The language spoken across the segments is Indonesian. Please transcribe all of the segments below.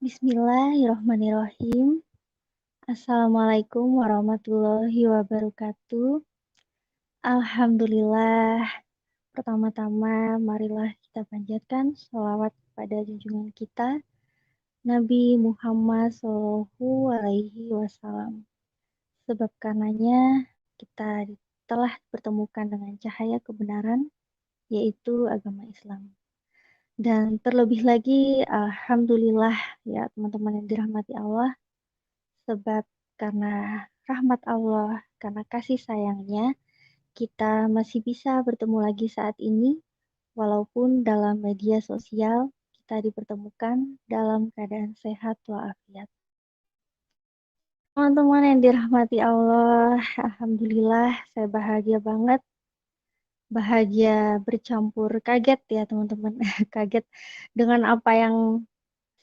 Bismillahirrahmanirrahim. Assalamualaikum warahmatullahi wabarakatuh. Alhamdulillah. Pertama-tama, marilah kita panjatkan sholawat kepada junjungan kita, Nabi Muhammad Shallallahu Alaihi Wasallam. Sebab karenanya kita telah dipertemukan dengan cahaya kebenaran, yaitu agama Islam. Dan terlebih lagi, Alhamdulillah ya teman-teman yang dirahmati Allah, sebab karena rahmat Allah, karena kasih sayangnya, kita masih bisa bertemu lagi saat ini, walaupun dalam media sosial kita dipertemukan dalam keadaan sehat walafiat. Teman-teman yang dirahmati Allah, Alhamdulillah saya bahagia banget. Bahagia bercampur kaget ya teman-teman. Kaget dengan apa yang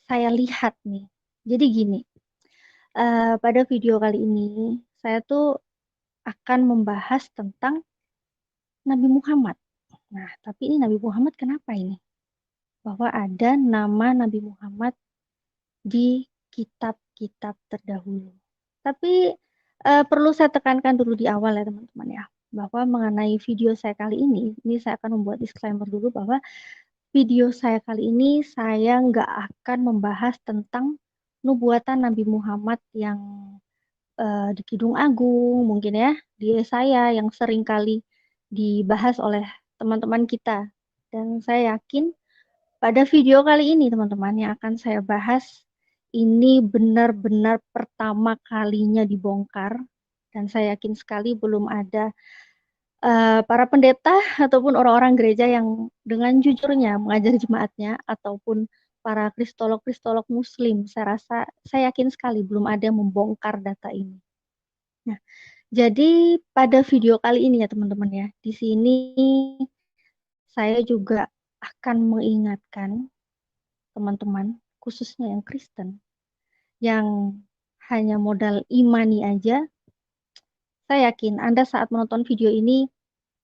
saya lihat nih. Jadi gini, pada video kali ini saya tuh akan membahas tentang Nabi Muhammad. Nah, tapi ini Nabi Muhammad kenapa ini? Bahwa ada nama Nabi Muhammad di kitab-kitab terdahulu. Tapi perlu saya tekankan dulu di awal ya teman-teman ya, bahwa mengenai video saya kali ini saya akan membuat disclaimer dulu bahwa video saya kali ini saya nggak akan membahas tentang nubuatan Nabi Muhammad yang di Kidung Agung, mungkin ya, di saya yang sering kali dibahas oleh teman-teman kita. Dan saya yakin pada video kali ini, teman-teman, yang akan saya bahas, ini benar-benar pertama kalinya dibongkar. Dan saya yakin sekali belum ada para pendeta ataupun orang-orang gereja yang dengan jujurnya mengajar jemaatnya, ataupun para kristolog-kristolog muslim. Saya yakin sekali belum ada yang membongkar data ini. Nah, jadi pada video kali ini ya teman-teman ya, di sini saya juga akan mengingatkan teman-teman, khususnya yang Kristen, yang hanya modal imani aja, saya yakin Anda saat menonton video ini,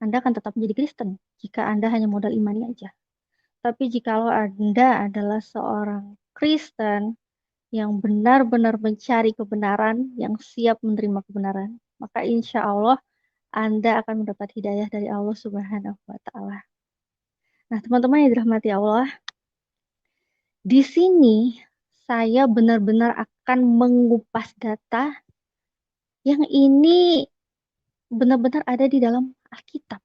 Anda akan tetap menjadi Kristen jika Anda hanya modal imani aja. Tapi jikalau Anda adalah seorang Kristen yang benar-benar mencari kebenaran, yang siap menerima kebenaran, maka insya Allah Anda akan mendapat hidayah dari Allah Subhanahu wa Ta'ala. Nah, teman-teman yang dirahmati Allah, di sini saya benar-benar akan mengupas data yang ini benar-benar ada di dalam Alkitab.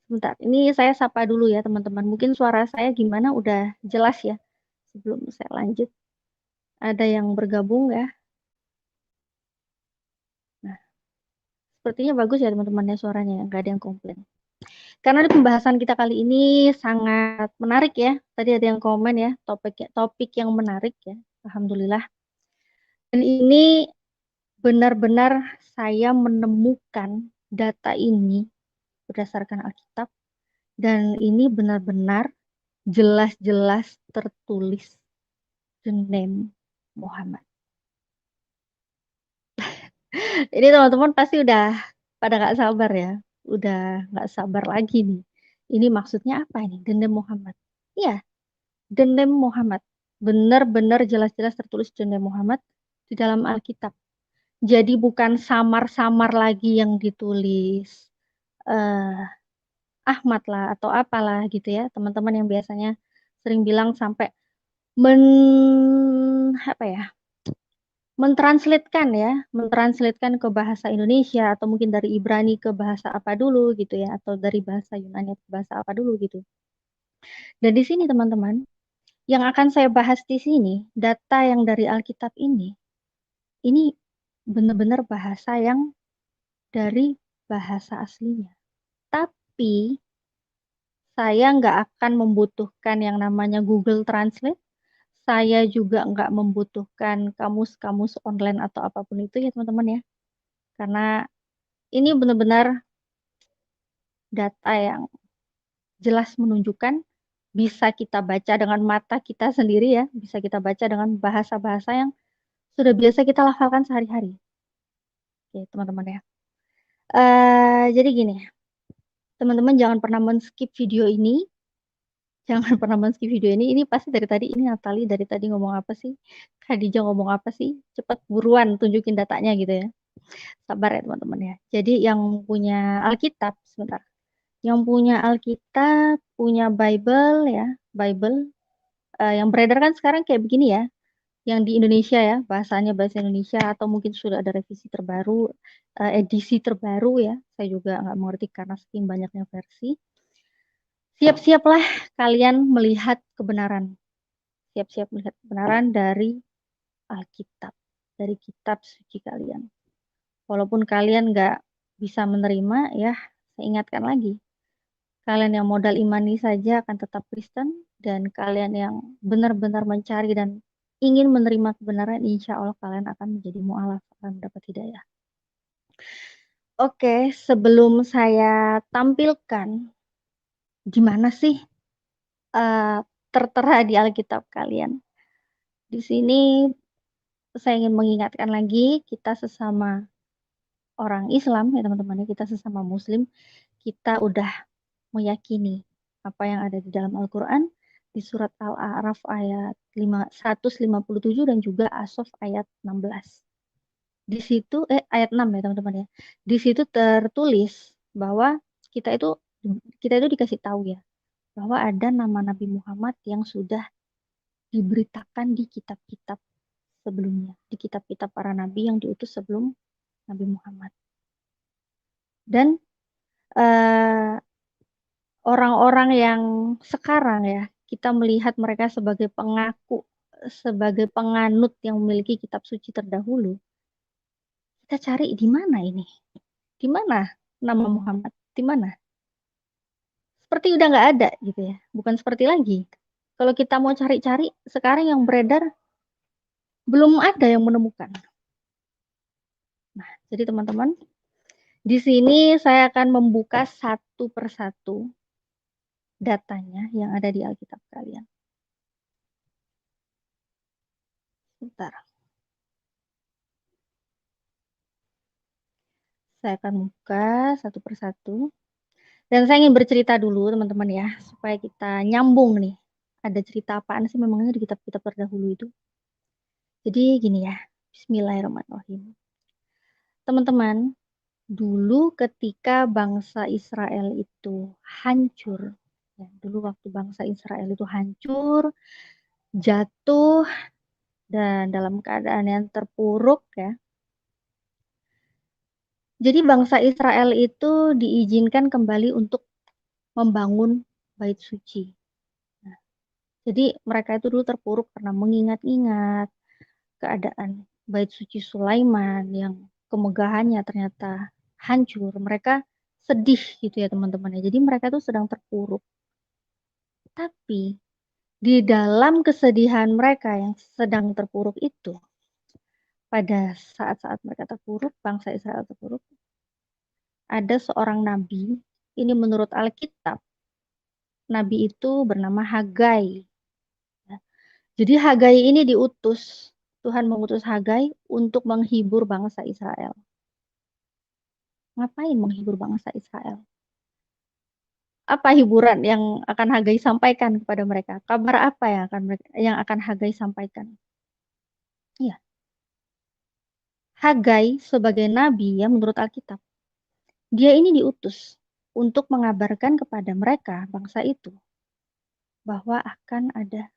Sebentar, ini saya sapa dulu ya teman-teman. Mungkin suara saya gimana? Udah jelas ya? Sebelum saya lanjut, ada yang bergabung ya? Nah, sepertinya bagus ya teman-teman ya suaranya, nggak ada yang komplain. Karena di pembahasan kita kali ini sangat menarik ya. Tadi ada yang komen ya, topik yang menarik ya. Alhamdulillah. Dan ini benar-benar saya menemukan data ini berdasarkan Alkitab. Dan ini benar-benar jelas-jelas tertulis the name Muhammad. Ini teman-teman pasti udah pada nggak sabar ya. Udah nggak sabar lagi nih. Ini maksudnya apa ini? The name Muhammad. Iya, the name Muhammad. Benar-benar jelas-jelas tertulis the name Muhammad di dalam Alkitab. Jadi bukan samar-samar lagi yang ditulis eh, Ahmad lah atau apalah gitu ya. Teman-teman yang biasanya sering bilang sampai men apa ya? Mentranslatekan ke bahasa Indonesia atau mungkin dari Ibrani ke bahasa apa dulu gitu ya atau dari bahasa Yunani ke bahasa apa dulu gitu. Dan di sini teman-teman, yang akan saya bahas di sini, data yang dari Alkitab ini benar-benar bahasa yang dari bahasa aslinya. Tapi saya nggak akan membutuhkan yang namanya Google Translate. Saya juga nggak membutuhkan kamus-kamus online atau apapun itu ya teman-teman ya. Karena ini benar-benar data yang jelas menunjukkan bisa kita baca dengan mata kita sendiri ya, bisa kita baca dengan bahasa-bahasa yang sudah biasa kita lafalkan sehari-hari. Oke, teman-teman ya. Jadi gini, teman-teman jangan pernah men-skip video ini Jangan pernah men-skip video ini. Ini pasti dari tadi, ini Natali dari tadi ngomong apa sih? Khadijah ngomong apa sih? Cepet buruan tunjukin datanya gitu ya. Sabar ya teman-teman ya. Jadi yang punya Alkitab, sebentar. Yang punya Alkitab, punya Bible ya, Bible. Yang beredar kan sekarang kayak begini ya. Yang di Indonesia ya, bahasanya bahasa Indonesia atau mungkin sudah ada revisi terbaru, edisi terbaru ya. Saya juga nggak mengerti karena saking banyaknya versi. Siap-siaplah kalian melihat kebenaran. Siap-siap melihat kebenaran dari Alkitab, dari kitab suci kalian. Walaupun kalian nggak bisa menerima, ya, saya ingatkan lagi. Kalian yang modal imani saja akan tetap Kristen, dan kalian yang benar-benar mencari dan ingin menerima kebenaran, insya Allah kalian akan menjadi mu'alaf, akan mendapat hidayah. Oke, sebelum saya tampilkan di mana sih uh, tertera di Alkitab kalian. Di sini saya ingin mengingatkan lagi, kita sesama orang Islam ya teman-teman, ya, kita sesama Muslim, kita udah meyakini apa yang ada di dalam Al-Quran di surat Al-A'raf ayat 157 dan juga As-Saff ayat 16. Di situ ayat 6 ya teman-teman ya. Di situ tertulis bahwa kita itu kita itu dikasih tahu ya bahwa ada nama Nabi Muhammad yang sudah diberitakan di kitab-kitab sebelumnya, di kitab-kitab para nabi yang diutus sebelum Nabi Muhammad. Dan eh, orang-orang yang sekarang ya, kita melihat mereka sebagai pengaku, sebagai penganut yang memiliki kitab suci terdahulu. Kita cari di mana ini? Di mana nama Muhammad? Di mana? Seperti udah nggak ada gitu ya. Bukan seperti lagi. Kalau kita mau cari-cari, sekarang yang beredar belum ada yang menemukan. Nah, jadi teman-teman, di sini saya akan membuka satu persatu datanya yang ada di Alkitab kalian. Sebentar. Saya akan buka satu persatu. Dan saya ingin bercerita dulu teman-teman ya, supaya kita nyambung nih. Ada cerita apaan sih memangnya di kitab-kitab terdahulu itu? Jadi gini ya, Bismillahirrahmanirrahim. Teman-teman, dulu ketika bangsa Israel itu hancur, ya, dulu waktu bangsa Israel itu hancur, jatuh, dan dalam keadaan yang terpuruk ya. Jadi bangsa Israel itu diizinkan kembali untuk membangun bait suci. Nah, jadi mereka itu dulu terpuruk karena mengingat-ingat keadaan bait suci Sulaiman yang kemegahannya ternyata hancur. Mereka sedih gitu ya teman-teman ya. Jadi mereka itu sedang terpuruk. Tapi di dalam kesedihan mereka yang sedang terpuruk itu, pada saat-saat mereka terpuruk, bangsa Israel terpuruk, ada seorang nabi, ini menurut Alkitab, nabi itu bernama Hagai. Jadi Hagai ini diutus, Tuhan mengutus Hagai untuk menghibur bangsa Israel. Ngapain menghibur bangsa Israel? Apa hiburan yang akan Hagai sampaikan kepada mereka? Kabar apa yang akan Hagai sampaikan? Iya, Hagai sebagai nabi ya menurut Alkitab, dia ini diutus untuk mengabarkan kepada mereka bangsa itu bahwa akan ada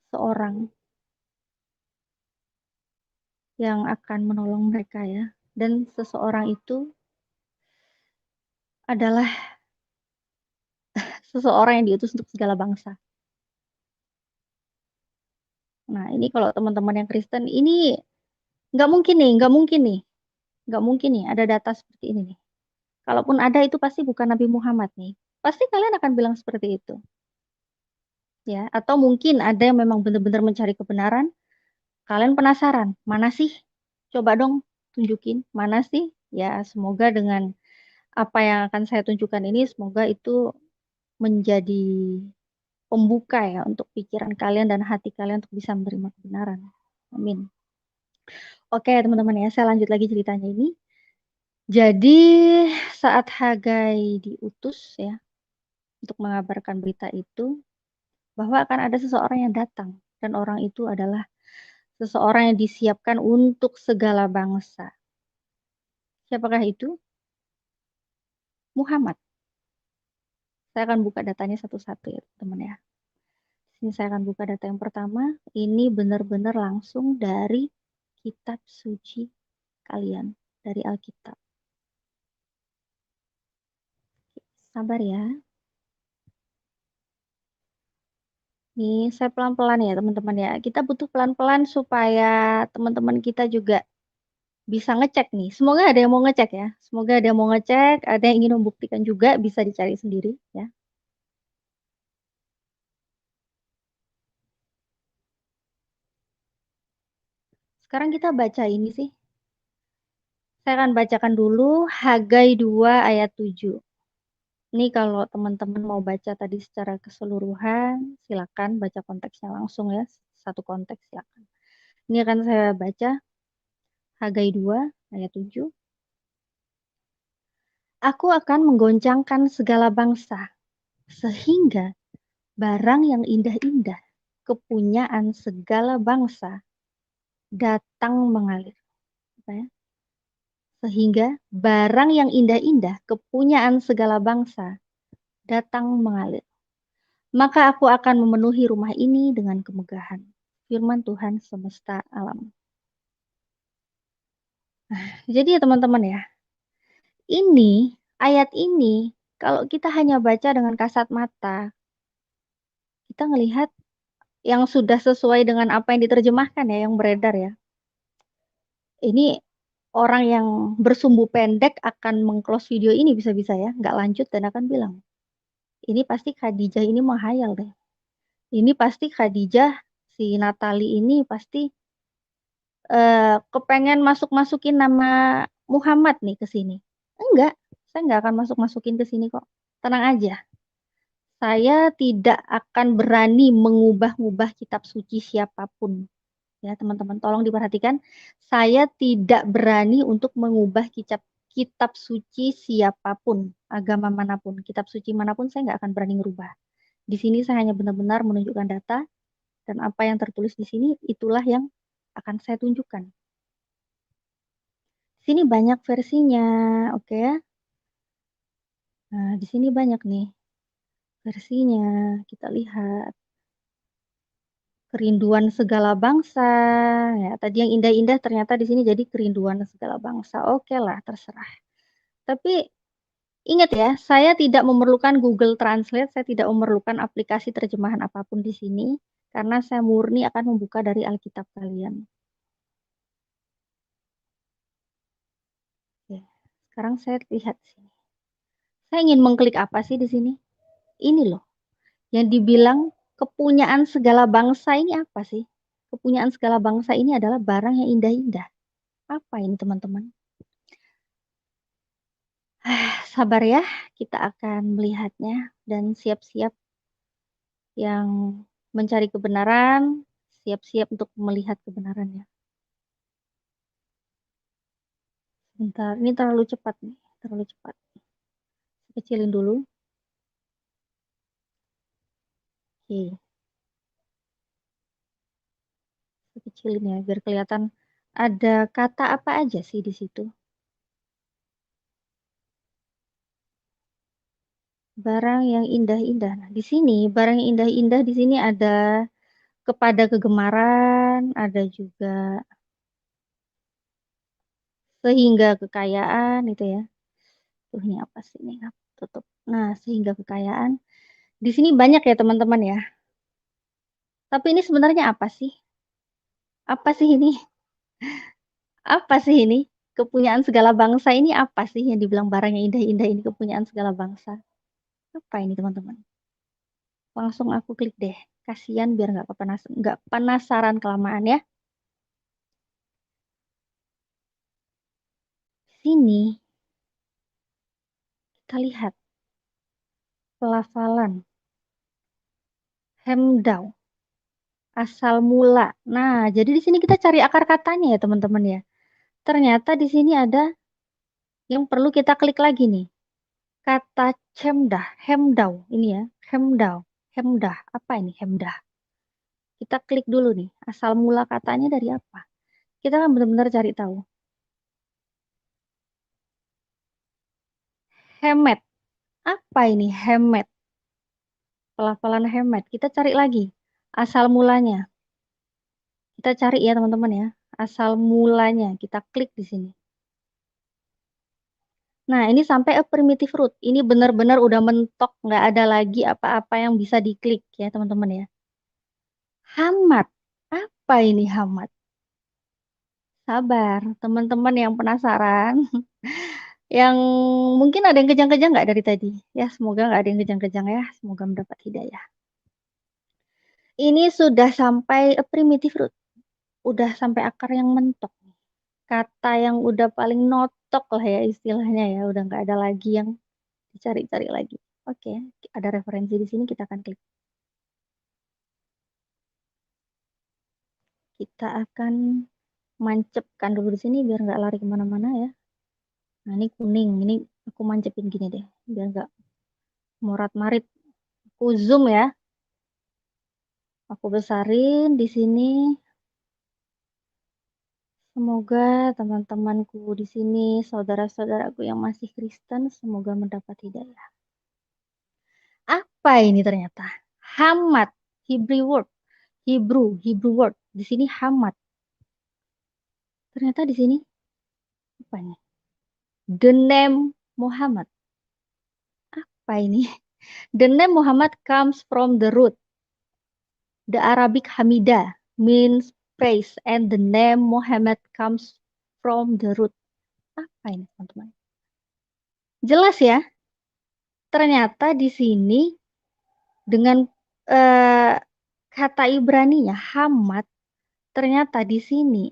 seorang yang akan menolong mereka ya. Dan seseorang itu adalah seseorang yang diutus untuk segala bangsa. Nah, ini kalau teman-teman yang Kristen, ini nggak mungkin nih, nggak mungkin nih, nggak mungkin nih ada data seperti ini nih. Kalaupun ada itu pasti bukan Nabi Muhammad nih. Pasti kalian akan bilang seperti itu. Ya, atau mungkin ada yang memang benar-benar mencari kebenaran. Kalian penasaran, mana sih? Coba dong tunjukin, mana sih? Ya, semoga dengan apa yang akan saya tunjukkan ini, semoga itu menjadi pembuka ya untuk pikiran kalian dan hati kalian untuk bisa menerima kebenaran. Amin. Oke, teman-teman ya, saya lanjut lagi ceritanya ini. Jadi saat Hagai diutus ya, untuk mengabarkan berita itu bahwa akan ada seseorang yang datang dan orang itu adalah seseorang yang disiapkan untuk segala bangsa. Siapakah itu? Muhammad. Saya akan buka datanya satu-satu ya, teman-teman ya. Sini saya akan buka data yang pertama. Ini benar-benar langsung dari kitab suci kalian, dari Alkitab. Sabar ya. Nih, saya pelan-pelan ya, teman-teman ya. Kita butuh pelan-pelan supaya teman-teman kita juga bisa ngecek nih. Semoga ada yang mau ngecek ya. Semoga ada yang mau ngecek, ada yang ingin membuktikan juga, bisa dicari sendiri ya. Sekarang kita baca ini sih. Saya akan bacakan dulu Hagai 2 ayat 7. Ini kalau teman-teman mau baca tadi secara keseluruhan, silakan baca konteksnya langsung ya. Satu konteks silakan. Ini akan saya baca Hagai 2 ayat 7. Aku akan menggoncangkan segala bangsa, sehingga barang yang indah-indah, kepunyaan segala bangsa, datang mengalir. Apa ya? Sehingga barang yang indah-indah, kepunyaan segala bangsa, datang mengalir. Maka aku akan memenuhi rumah ini dengan kemegahan. Firman Tuhan semesta alam. Jadi ya teman-teman ya, ini, ayat ini, kalau kita hanya baca dengan kasat mata, kita ngelihat yang sudah sesuai dengan apa yang diterjemahkan ya, yang beredar ya. Ini orang yang bersumbu pendek akan meng-close video ini bisa-bisa ya, nggak lanjut dan akan bilang, ini pasti Khadijah ini menghayal deh. Ini pasti Khadijah, si Natali ini pasti kepengen masuk-masukin nama Muhammad nih ke sini. Enggak, saya nggak akan masuk-masukin ke sini kok. Tenang aja. Saya tidak akan berani mengubah-ubah kitab suci siapapun. Ya, teman-teman, tolong diperhatikan. Saya tidak berani untuk mengubah kitab suci siapapun, agama manapun, kitab suci manapun saya nggak akan berani merubah. Di sini saya hanya benar-benar menunjukkan data dan apa yang tertulis di sini itulah yang akan saya tunjukkan. Sini banyak versinya, oke ya. Nah, di sini banyak nih versinya. Kita lihat kerinduan segala bangsa. Ya, tadi yang indah-indah ternyata di sini jadi kerinduan segala bangsa. Oke lah, terserah. Tapi ingat ya, saya tidak memerlukan Google Translate, saya tidak memerlukan aplikasi terjemahan apapun di sini karena saya murni akan membuka dari Alkitab kalian. Oke, sekarang saya lihat sini. Saya ingin mengklik apa sih di sini? Ini loh. Yang dibilang kepunyaan segala bangsa ini apa sih? Kepunyaan segala bangsa ini adalah barang yang indah-indah. Apa ini teman-teman? Sabar ya, kita akan melihatnya dan siap-siap yang mencari kebenaran, siap-siap untuk melihat kebenarannya. Bentar, ini terlalu cepat nih, terlalu cepat. Kecilin dulu. Oke, kecilin ya, biar kelihatan ada kata apa aja sih di situ. Barang yang indah-indah. Nah, di sini barang yang indah-indah di sini ada kepada kegemaran, ada juga sehingga kekayaan itu ya. Tuh ini apa sih ini? Tutup. Nah, sehingga kekayaan. Di sini banyak ya teman-teman ya. Tapi ini sebenarnya apa sih? Apa sih ini? Apa sih ini? Kepunyaan segala bangsa ini apa sih yang dibilang barang yang indah-indah ini kepunyaan segala bangsa? Apa ini teman-teman? Langsung aku klik deh. Kasihan biar nggak penasaran kelamaan ya. Sini kita lihat pelafalan Hemdau asal mula. Nah, jadi di sini kita cari akar katanya ya teman-teman ya. Ternyata di sini ada yang perlu kita klik lagi nih. Kata cemdah, hemdau ini ya, hemdau, hemdah. Apa ini hemdah? Kita klik dulu nih, asal mula katanya dari apa? Kita kan benar-benar cari tahu. Hemet. Apa ini hemet? Pelafalan hemet. Kita cari lagi. Asal mulanya. Kita cari ya teman-teman ya. Asal mulanya. Kita klik di sini. Nah, ini sampai a primitive root. Ini benar-benar udah mentok. Nggak ada lagi apa-apa yang bisa diklik ya teman-teman ya. Hamat. Apa ini hamat? Sabar. Teman-teman yang penasaran. Yang mungkin ada yang kejang-kejang nggak dari tadi? Ya, semoga nggak ada yang kejang-kejang ya. Semoga mendapat hidayah. Ini sudah sampai a primitive root. Udah sampai akar yang mentok. Kata yang udah paling notok lah ya istilahnya ya. Udah nggak ada lagi yang dicari-cari lagi. Oke, ada referensi di sini kita akan klik. Kita akan mancepkan dulu di sini biar nggak lari kemana-mana ya. Nah ini kuning, ini aku mancepin gini deh, biar nggak morat-marit. Aku zoom ya, aku besarin di sini. Semoga teman-temanku di sini, saudara-saudaraku yang masih Kristen, semoga mendapat hidayah. Apa ini ternyata? Hamad, Hebrew word, Hebrew word. Di sini hamad. Ternyata di sini apa ini? The name Muhammad. Apa ini? The name Muhammad comes from the root. The Arabic Hamida means praise and the name Muhammad comes from the root. Apa ini teman-teman? Jelas ya? Ternyata di sini dengan eh, kata Ibraninya Hamad, ternyata di sini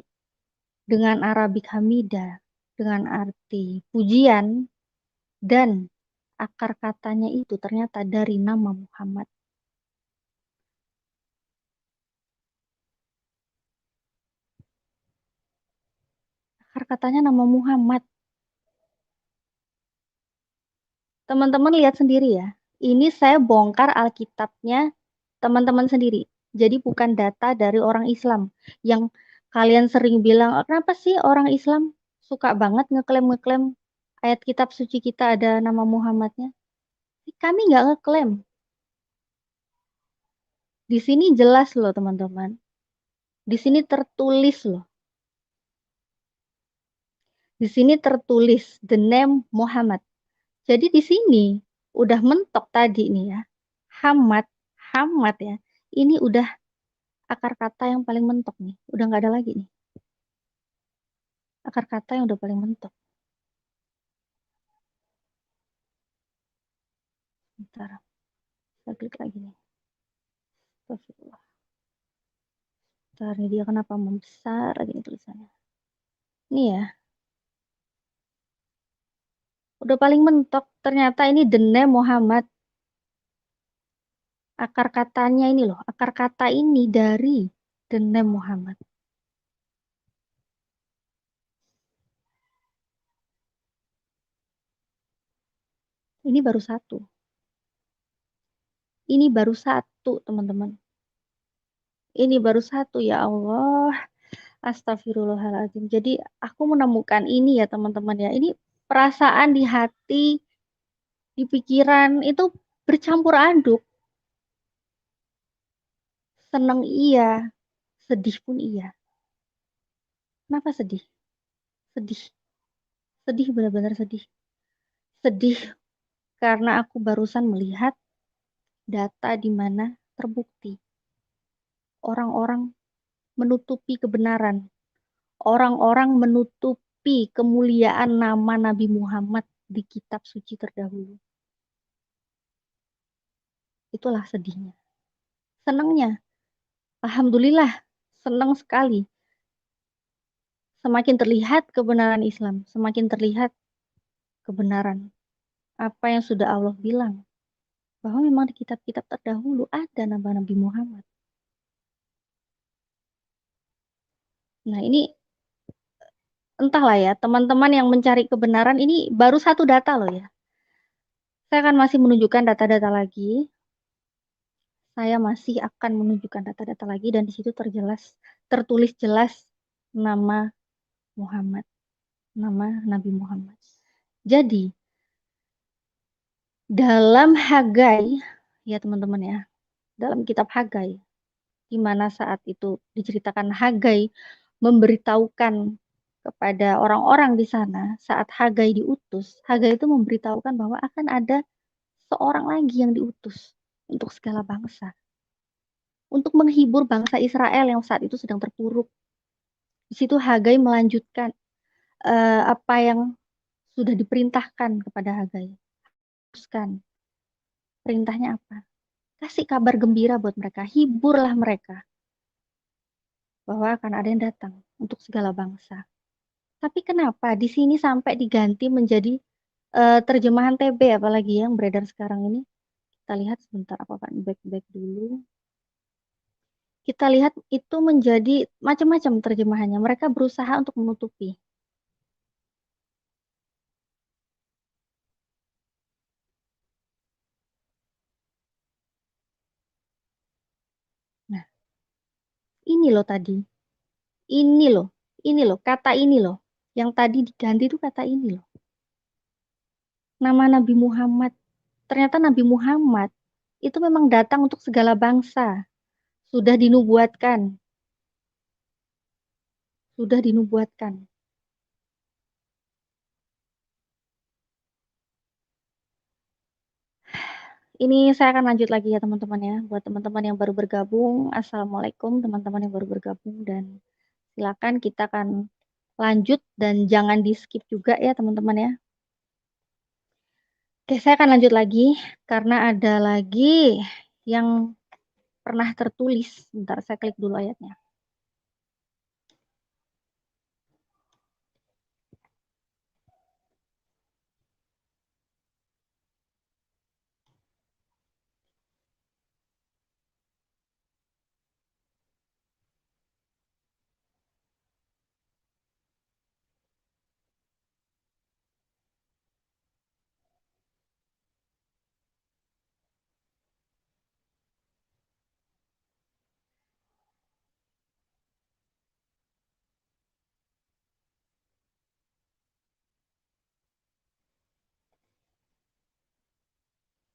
dengan Arabic Hamida dengan arti pujian dan akar katanya itu ternyata dari nama Muhammad. Akar katanya nama Muhammad. Teman-teman lihat sendiri ya. Ini saya bongkar Alkitabnya teman-teman sendiri. Jadi bukan data dari orang Islam yang kalian sering bilang, "Oh, kenapa sih orang Islam suka banget ngeklaim-ngeklaim ayat kitab suci kita ada nama Muhammadnya?" Kami nggak ngeklaim. Di sini jelas loh teman-teman. Di sini tertulis loh. Di sini tertulis the name Muhammad. Jadi di sini udah mentok tadi nih ya. Hamad, Hamad ya. Ini udah akar kata yang paling mentok nih. Udah nggak ada lagi nih. Akar kata yang udah paling mentok. Bentar, saya klik lagi nih. Astagfirullah. Bentar, ini dia kenapa membesar lagi nih tulisannya. Ini ya, udah paling mentok. Ternyata ini the name Muhammad. Akar katanya ini loh. Akar kata ini dari the name Muhammad. Ini baru satu. Ini baru satu, teman-teman. Ini baru satu, ya Allah. Astagfirullahaladzim. Jadi aku menemukan ini ya teman-teman ya. Ini perasaan di hati, di pikiran itu bercampur aduk. Seneng iya, sedih pun iya. Kenapa sedih? Sedih. Sedih benar-benar sedih. Sedih karena aku barusan melihat data di mana terbukti orang-orang menutupi kebenaran. Orang-orang menutupi kemuliaan nama Nabi Muhammad di kitab suci terdahulu. Itulah sedihnya. Senangnya, alhamdulillah, senang sekali. Semakin terlihat kebenaran Islam, semakin terlihat kebenaran apa yang sudah Allah bilang. Bahwa memang di kitab-kitab terdahulu ada nama Nabi Muhammad. Nah ini entahlah ya, teman-teman yang mencari kebenaran ini baru satu data loh ya. Saya akan masih menunjukkan data-data lagi. Saya masih akan menunjukkan data-data lagi dan di situ tertulis jelas nama Muhammad, nama Nabi Muhammad. Jadi, dalam Hagai, ya teman-teman ya, dalam kitab Hagai, di mana saat itu diceritakan Hagai memberitahukan kepada orang-orang di sana saat Hagai diutus. Hagai itu memberitahukan bahwa akan ada seorang lagi yang diutus untuk segala bangsa, untuk menghibur bangsa Israel yang saat itu sedang terpuruk. Di situ Hagai melanjutkan apa yang sudah diperintahkan kepada Hagai. Teruskan, perintahnya apa? Kasih kabar gembira buat mereka, hiburlah mereka bahwa akan ada yang datang untuk segala bangsa. Tapi kenapa di sini sampai diganti menjadi terjemahan TB apalagi yang beredar sekarang ini? Kita lihat sebentar apa Pak, back dulu. Kita lihat itu menjadi macam-macam terjemahannya. Mereka berusaha untuk menutupi. Nah, ini loh tadi. Ini loh. Ini loh, kata ini loh. Yang tadi diganti itu kata ini loh. Nama Nabi Muhammad. Ternyata Nabi Muhammad itu memang datang untuk segala bangsa. Sudah dinubuatkan. Sudah dinubuatkan. Ini saya akan lanjut lagi ya teman-teman ya. Buat teman-teman yang baru bergabung, Assalamualaikum teman-teman yang baru bergabung. Dan silakan kita akan lanjut dan jangan di skip juga ya teman-teman ya. Oke, saya akan lanjut lagi karena ada lagi yang pernah tertulis. Bentar, saya klik dulu ayatnya.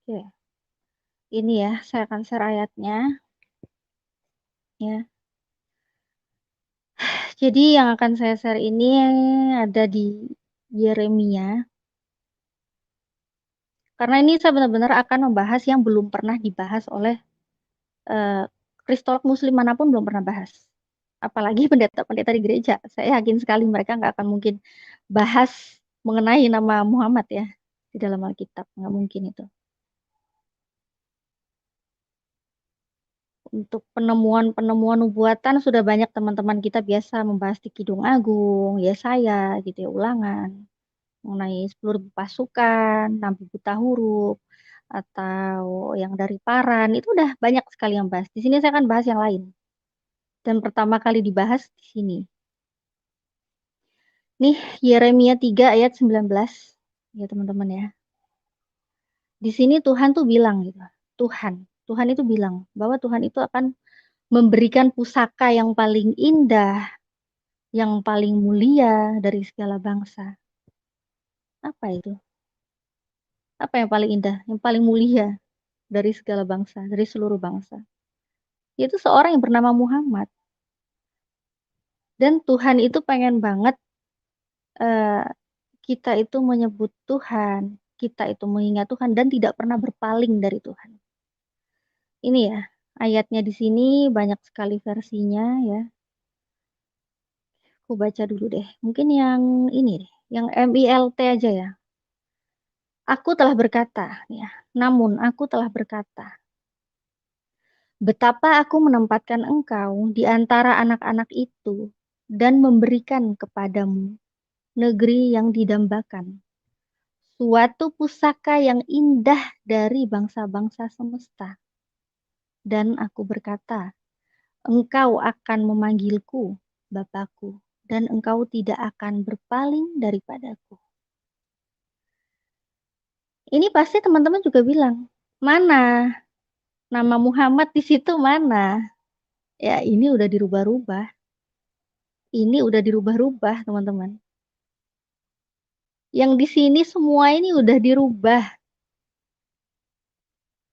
Oke, ini ya, saya akan share ayatnya. Ya, jadi yang akan saya share ini ada di Yeremia. Karena ini saya benar-benar akan membahas yang belum pernah dibahas oleh eh, kristolog muslim manapun belum pernah bahas. Apalagi pendeta-pendeta di gereja. Saya yakin sekali mereka nggak akan mungkin bahas mengenai nama Muhammad ya di dalam Alkitab. Nggak mungkin itu. Untuk penemuan-penemuan nubuatan sudah banyak teman-teman kita biasa membahas di Kidung Agung, Yesaya, gitu ya, Ulangan, mengenai 10.000 pasukan, Nabi Buta Huruf, atau yang dari Paran, itu udah banyak sekali yang bahas. Di sini saya akan bahas yang lain. Dan pertama kali dibahas di sini. Nih, Yeremia 3 ayat 19. Ya teman-teman ya. Di sini Tuhan tuh bilang gitu. Tuhan itu bilang bahwa Tuhan itu akan memberikan pusaka yang paling indah, yang paling mulia dari segala bangsa. Apa itu? Apa yang paling indah, yang paling mulia dari segala bangsa, dari seluruh bangsa? Yaitu seorang yang bernama Muhammad. Dan Tuhan itu pengen banget eh, kita itu menyebut Tuhan, kita itu mengingat Tuhan dan tidak pernah berpaling dari Tuhan. Ini ya, ayatnya di sini banyak sekali versinya ya. Aku baca dulu deh. Mungkin yang ini deh, yang MILT aja ya. Aku telah berkata, ya. Namun aku telah berkata, betapa aku menempatkan engkau di antara anak-anak itu dan memberikan kepadamu negeri yang didambakan, suatu pusaka yang indah dari bangsa-bangsa semesta. Dan aku berkata, engkau akan memanggilku Bapakku, dan engkau tidak akan berpaling daripadaku. Ini pasti teman-teman juga bilang, "Mana? Nama Muhammad di situ mana?" Ya, ini udah dirubah-rubah. Ini udah dirubah-rubah, teman-teman. Yang di sini semua ini udah dirubah.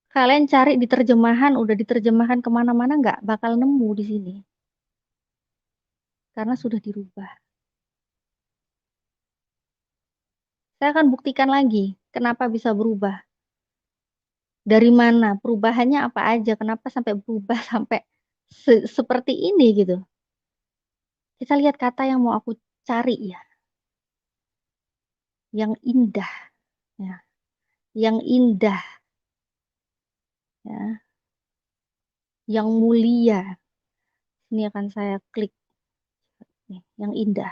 Kalian cari di terjemahan, udah diterjemahkan kemana-mana nggak bakal nemu di sini. Karena sudah dirubah. Saya akan buktikan lagi kenapa bisa berubah. Dari mana, perubahannya apa aja, kenapa sampai berubah sampai seperti ini gitu. Kita lihat kata yang mau aku cari ya. Yang indah. Ya. Yang indah. Ya. Yang mulia. Ini akan saya klik. Nih, yang indah.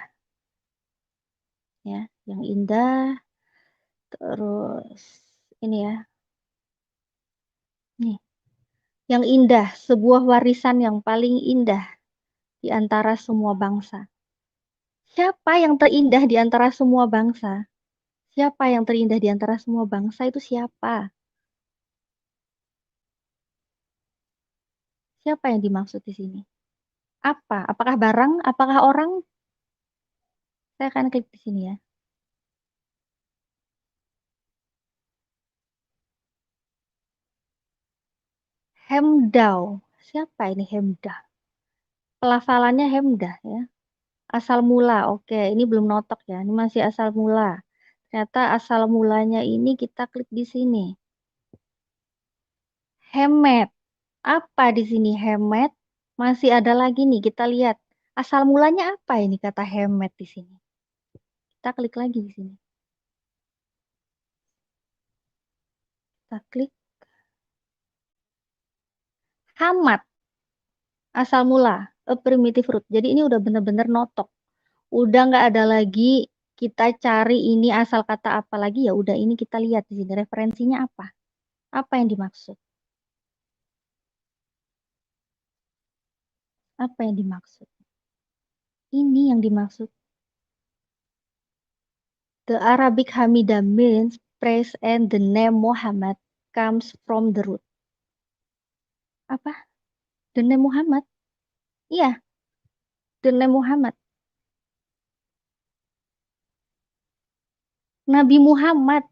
Ya, yang indah. Terus ini ya. Nih, yang indah, sebuah warisan yang paling indah di antara semua bangsa. Siapa yang terindah di antara semua bangsa? Siapa yang terindah di antara semua bangsa itu siapa? Siapa yang dimaksud di sini? Apa? Apakah barang? Apakah orang? Saya akan klik di sini ya. Hemdau. Siapa ini Hemdah? Pelafalannya Hemdah ya. Asal mula. Oke, ini belum notok ya. Ini masih asal mula. Ternyata asal mulanya ini kita klik di sini. Hemet. Apa di sini hemet? Masih ada lagi nih, kita lihat. Asal mulanya apa ini kata hemet di sini? Kita klik lagi di sini. Kita klik hamat. Asal mula, a primitive root. Jadi ini udah bener-bener notok. Udah nggak ada lagi kita cari ini asal kata apa lagi, ya udah ini kita lihat di sini referensinya apa. Apa yang dimaksud? Apa yang dimaksud? Ini yang dimaksud. The Arabic Hamidah means praise, and the name Muhammad comes from the root. Apa? The name Muhammad? Iya, the name Muhammad. Nabi Muhammad.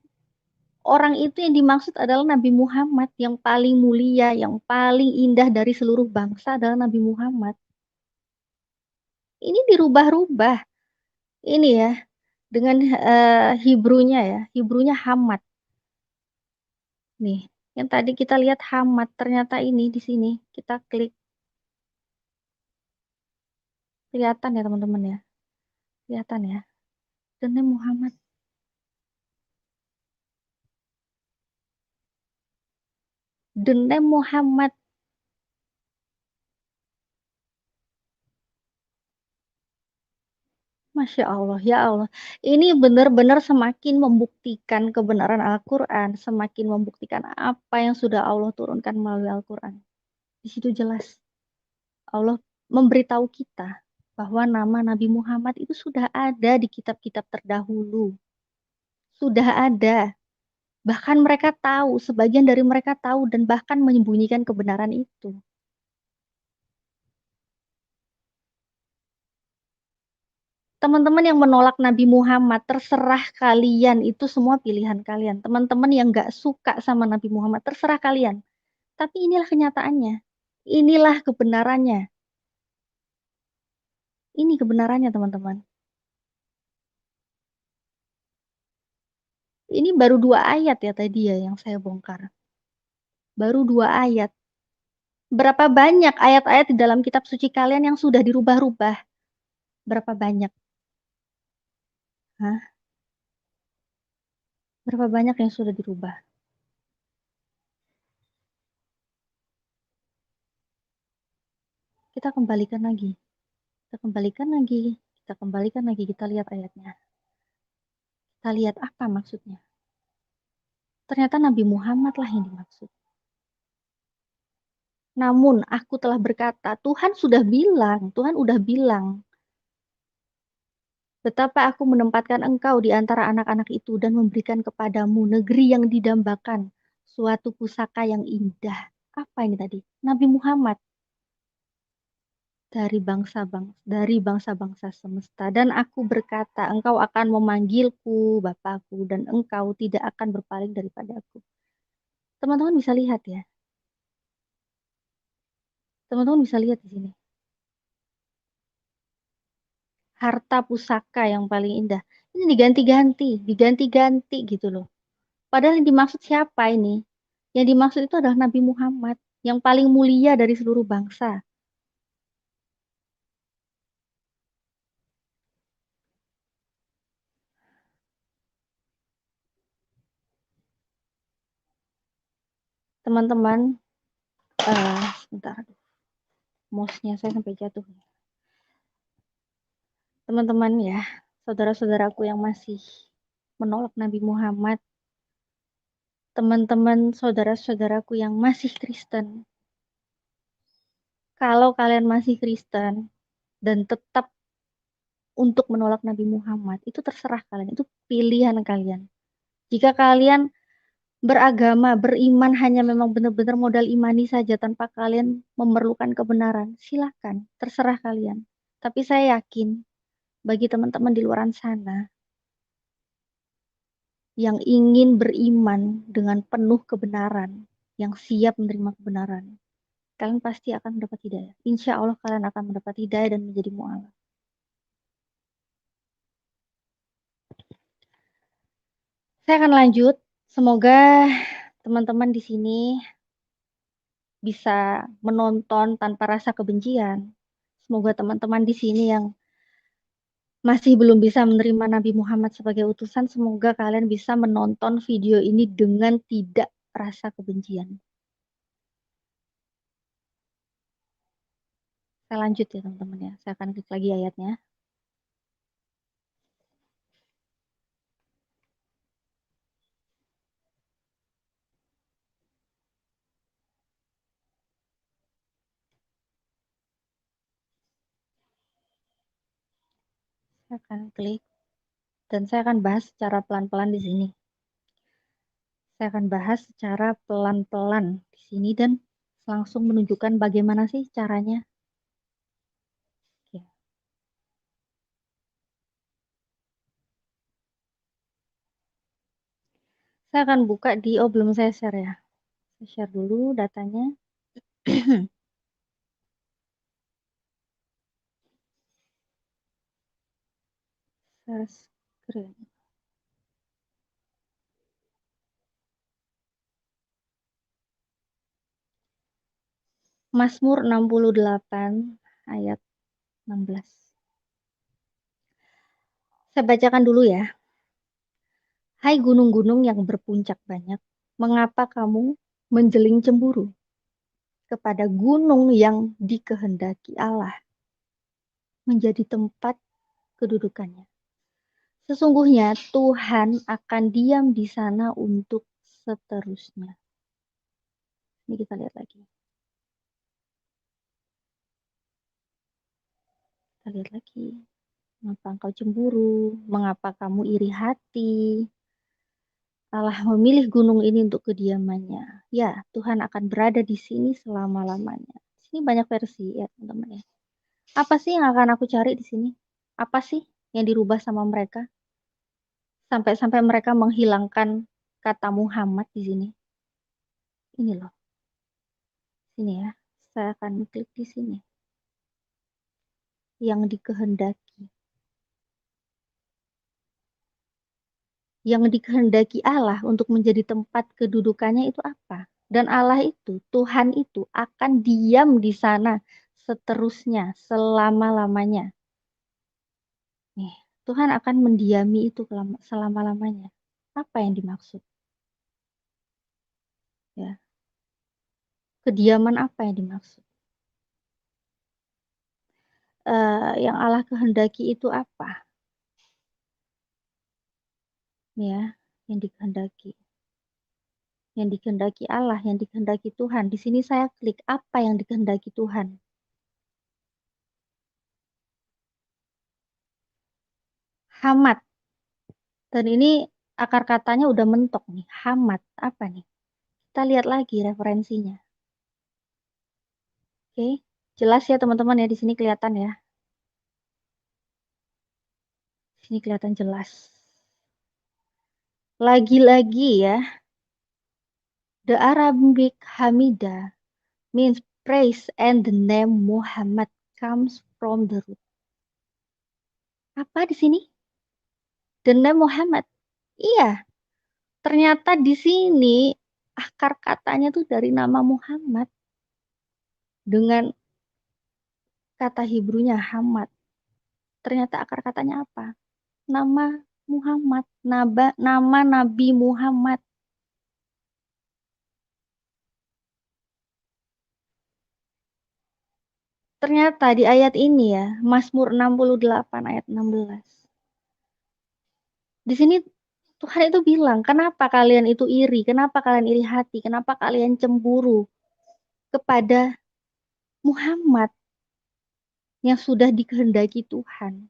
Orang itu yang dimaksud adalah Nabi Muhammad. Yang paling mulia, yang paling indah dari seluruh bangsa adalah Nabi Muhammad. Ini dirubah-rubah. Ini ya, dengan Hebrew-nya ya. Hebrew-nya Hamad. Nih, yang tadi kita lihat Hamad. Ternyata ini di sini. Kita klik. Kelihatan ya teman-teman ya. Kelihatan ya. The name Muhammad. The name Muhammad. Masya Allah, ya Allah. Ini benar-benar semakin membuktikan kebenaran Al-Quran, semakin membuktikan apa yang sudah Allah turunkan melalui Al-Quran. Di situ jelas Allah memberitahu kita bahwa nama Nabi Muhammad itu sudah ada di kitab-kitab terdahulu. Sudah ada. Bahkan mereka tahu, sebagian dari mereka tahu dan bahkan menyembunyikan kebenaran itu. Teman-teman yang menolak Nabi Muhammad, terserah kalian, itu semua pilihan kalian. Teman-teman yang gak suka sama Nabi Muhammad, terserah kalian. Tapi inilah kenyataannya. Inilah kebenarannya. Ini kebenarannya, teman-teman. Ini baru 2 ayat ya tadi ya yang saya bongkar. Baru 2 ayat. Berapa banyak ayat-ayat di dalam kitab suci kalian yang sudah dirubah-rubah? Berapa banyak? Hah? Berapa banyak yang sudah dirubah? Kita kembalikan lagi. Kita kembalikan lagi. Kita kembalikan lagi. Kita lihat ayatnya. Kita lihat apa maksudnya. Ternyata Nabi Muhammad lah yang dimaksud. Namun aku telah berkata, Tuhan sudah bilang, Tuhan udah bilang. Betapa aku menempatkan engkau di antara anak-anak itu dan memberikan kepadamu negeri yang didambakan, suatu pusaka yang indah. Apa ini tadi? Nabi Muhammad dari bangsa-bangsa semesta. Dan aku berkata, engkau akan memanggilku Bapakku dan engkau tidak akan berpaling daripada aku. Teman-teman bisa lihat ya. Teman-teman bisa lihat di sini. Harta pusaka yang paling indah. Ini diganti-ganti gitu loh. Padahal yang dimaksud siapa ini? Yang dimaksud itu adalah Nabi Muhammad, yang paling mulia dari seluruh bangsa. Teman-teman, sebentar, mouse-nya saya sampai jatuh. Teman-teman ya, saudara-saudaraku yang masih menolak Nabi Muhammad, teman-teman saudara-saudaraku yang masih Kristen, kalau kalian masih Kristen dan tetap untuk menolak Nabi Muhammad, itu terserah kalian, itu pilihan kalian. Jika kalian beragama, beriman hanya memang benar-benar modal imani saja tanpa kalian memerlukan kebenaran, silakan, terserah kalian. Tapi saya yakin bagi teman-teman di luar sana yang ingin beriman dengan penuh kebenaran, yang siap menerima kebenaran, kalian pasti akan mendapat hidayah. Insya Allah kalian akan mendapat hidayah dan menjadi mu'alaf. Saya akan lanjut. Semoga teman-teman di sini bisa menonton tanpa rasa kebencian. Semoga teman-teman di sini yang masih belum bisa menerima Nabi Muhammad sebagai utusan, semoga kalian bisa menonton video ini dengan tidak rasa kebencian. Saya lanjut ya teman-teman ya. Saya akan klik lagi ayatnya. Saya akan klik dan saya akan bahas secara pelan-pelan di sini. Saya akan bahas secara pelan-pelan di sini dan langsung menunjukkan bagaimana sih caranya. Oke. Saya akan buka di, oh belum saya share ya. Saya share dulu datanya. Share screen. Mazmur 68 ayat 16. Saya bacakan dulu ya. Hai gunung-gunung yang berpuncak banyak, mengapa kamu menjeling cemburu kepada gunung yang dikehendaki Allah menjadi tempat kedudukannya? Sesungguhnya Tuhan akan diam di sana untuk seterusnya. Ini kita lihat lagi. Kita lihat lagi. Mengapa engkau cemburu? Mengapa kamu iri hati? Allah memilih gunung ini untuk kediamannya. Ya, Tuhan akan berada di sini selama-lamanya. Di sini banyak versi ya, teman-teman ya. Apa sih yang akan aku cari di sini? Apa sih yang dirubah sama mereka? Sampai-sampai mereka menghilangkan kata Muhammad di sini. Ini loh, sini ya. Saya akan klik di sini. Yang dikehendaki. Yang dikehendaki Allah untuk menjadi tempat kedudukannya itu apa? Dan Allah itu, Tuhan itu akan diam di sana seterusnya, selama-lamanya. Nih, Tuhan akan mendiami itu selama-lamanya. Apa yang dimaksud? Ya, kediaman apa yang dimaksud? Yang Allah kehendaki itu apa? Ya, yang dikehendaki. Yang dikehendaki Allah, yang dikehendaki Tuhan. Di sini saya klik apa yang dikehendaki Tuhan. Hamat. Dan ini akar katanya udah mentok nih, hamat. Apa nih? Kita lihat lagi referensinya. Oke, jelas ya teman-teman ya, di sini kelihatan ya. Di sini kelihatan jelas. Lagi-lagi ya, the Arabic Hamidah means praise and the name Muhammad comes from the root. Apa di sini? The name Muhammad. Iya, ternyata di sini akar katanya tuh dari nama Muhammad dengan kata Hebrunya Hamad. Ternyata akar katanya apa? Nama Muhammad, nama Nabi Muhammad. Ternyata di ayat ini ya, Mazmur 68 ayat 16. Di sini Tuhan itu bilang, kenapa kalian itu iri? Kenapa kalian iri hati? Kenapa kalian cemburu kepada Muhammad yang sudah dikehendaki Tuhan?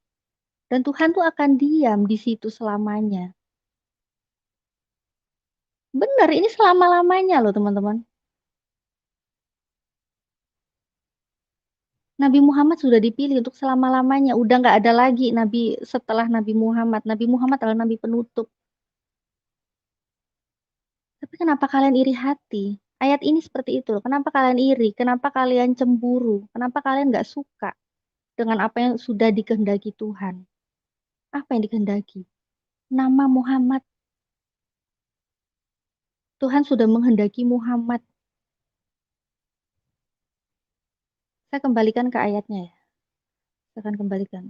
Dan Tuhan tuh akan diam di situ selamanya. Benar, ini selama-lamanya loh teman-teman. Nabi Muhammad sudah dipilih untuk selama-lamanya. Udah nggak ada lagi nabi setelah Nabi Muhammad. Nabi Muhammad adalah nabi penutup. Tapi kenapa kalian iri hati? Ayat ini seperti itu loh. Kenapa kalian iri? Kenapa kalian cemburu? Kenapa kalian nggak suka dengan apa yang sudah dikehendaki Tuhan? Apa yang dikehendaki? Nama Muhammad. Tuhan sudah menghendaki Muhammad. Saya kembalikan ke ayatnya ya. Saya akan kembalikan.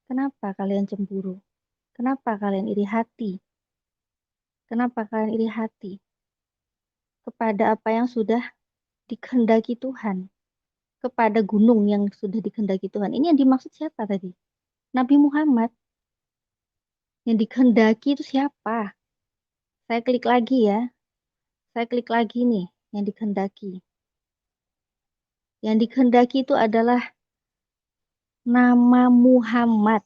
Kenapa kalian cemburu? Kenapa kalian iri hati? Kenapa kalian iri hati kepada apa yang sudah dikehendaki Tuhan? Kepada gunung yang sudah dikehendaki Tuhan. Ini yang dimaksud siapa tadi? Nabi Muhammad. Yang dikehendaki itu siapa? Saya klik lagi ya. Saya klik lagi nih yang dikehendaki. Yang dikehendaki itu adalah nama Muhammad.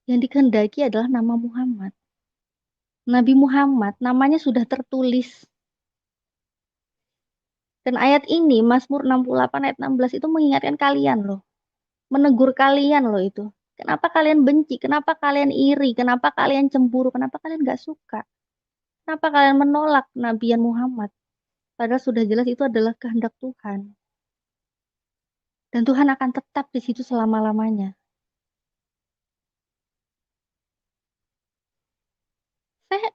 Yang dikehendaki adalah nama Muhammad. Nabi Muhammad namanya sudah tertulis. Dan ayat ini, Mazmur 68 ayat 16 itu mengingatkan kalian loh. Menegur kalian loh itu. Kenapa kalian benci? Kenapa kalian iri? Kenapa kalian cemburu? Kenapa kalian gak suka? Kenapa kalian menolak Nabian Muhammad? Padahal sudah jelas itu adalah kehendak Tuhan. Dan Tuhan akan tetap di situ selama-lamanya. Saya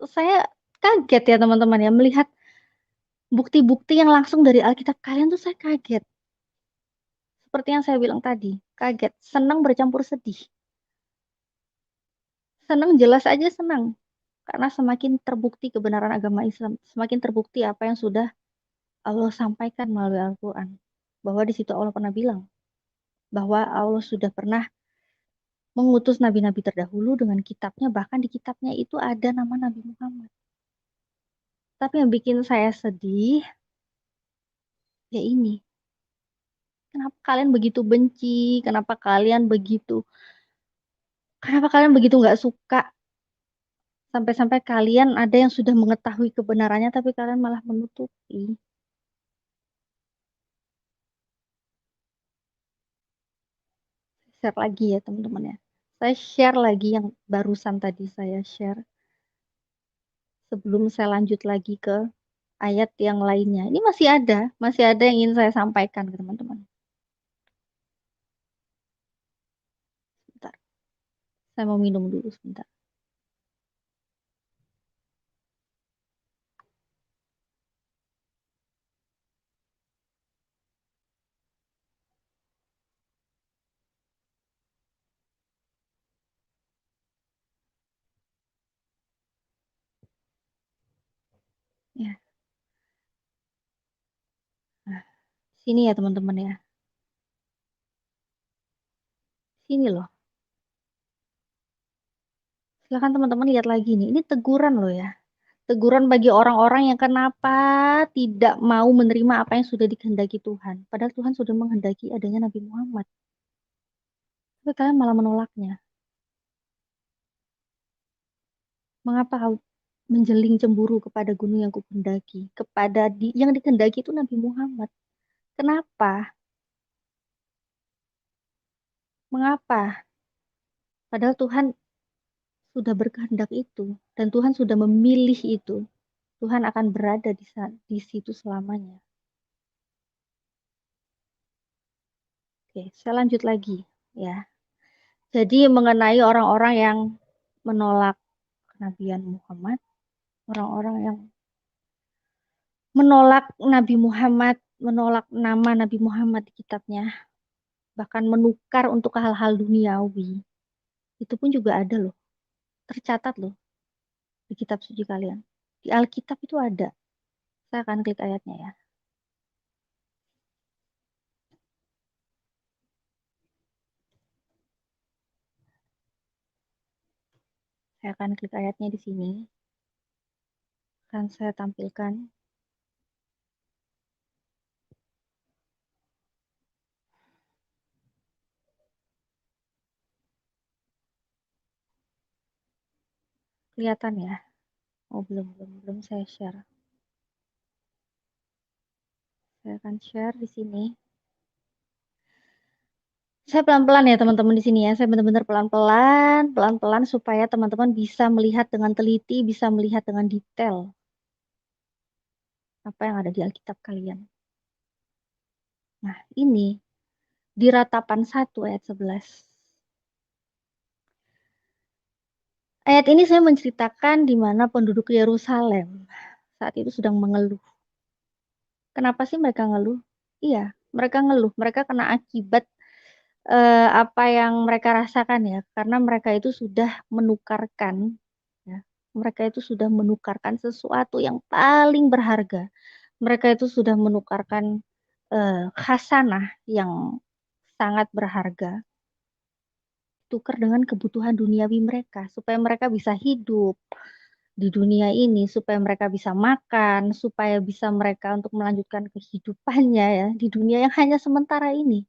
saya kaget ya teman-teman ya melihat bukti-bukti yang langsung dari Alkitab kalian tuh saya kaget. Seperti yang saya bilang tadi, kaget, senang bercampur sedih. Senang jelas aja senang. Karena semakin terbukti kebenaran agama Islam, semakin terbukti apa yang sudah Allah sampaikan melalui Al-Quran. Bahwa di situ Allah pernah bilang, bahwa Allah sudah pernah mengutus nabi-nabi terdahulu dengan kitabnya, bahkan di kitabnya itu ada nama Nabi Muhammad. Tapi yang bikin saya sedih, ya ini. Kenapa kalian begitu benci? Kenapa kalian begitu nggak suka? Sampai-sampai kalian ada yang sudah mengetahui kebenarannya, tapi kalian malah menutupi. Share lagi ya teman-teman ya. Saya share lagi yang barusan tadi saya share. Sebelum saya lanjut lagi ke ayat yang lainnya. Ini masih ada yang ingin saya sampaikan ke teman-teman. Sebentar, saya mau minum dulu sebentar. Ya, nah, sini ya teman-teman ya. Sini loh. Silakan teman-teman lihat lagi nih. Ini teguran loh ya. Teguran bagi orang-orang yang kenapa tidak mau menerima apa yang sudah dikehendaki Tuhan. Padahal Tuhan sudah menghendaki adanya Nabi Muhammad. Tapi kalian malah menolaknya. Mengapa kau menjeling cemburu kepada gunung yang kukendaki? Yang dikehendaki itu Nabi Muhammad. Kenapa? Mengapa? Padahal Tuhan sudah berkehendak itu. Dan Tuhan sudah memilih itu. Tuhan akan berada di situ selamanya. Oke, saya lanjut lagi ya. Jadi mengenai orang-orang yang menolak kenabian Muhammad, orang-orang yang menolak Nabi Muhammad, menolak nama Nabi Muhammad di kitabnya, bahkan menukar untuk hal-hal duniawi. Itu pun juga ada loh, tercatat loh di kitab suci kalian. Di Alkitab itu ada. Saya akan klik ayatnya ya. Saya akan klik ayatnya di sini. Akan saya tampilkan. Kelihatan ya? Oh, belum saya share. Saya akan share di sini. Saya pelan-pelan ya teman-teman di sini ya. Saya benar-benar pelan-pelan supaya teman-teman bisa melihat dengan teliti, bisa melihat dengan detail apa yang ada di Alkitab kalian. Nah, ini di Ratapan 1 ayat 11. Ayat ini saya menceritakan di mana penduduk Yerusalem saat itu sedang mengeluh. Kenapa sih mereka ngeluh? Iya, mereka ngeluh. Mereka kena akibat apa yang mereka rasakan ya, karena mereka itu sudah menukarkan, ya, mereka itu sudah menukarkan sesuatu yang paling berharga. Mereka itu sudah menukarkan khasanah yang sangat berharga, tukar dengan kebutuhan duniawi mereka, supaya mereka bisa hidup di dunia ini, supaya mereka bisa makan, supaya bisa mereka untuk melanjutkan kehidupannya ya di dunia yang hanya sementara ini.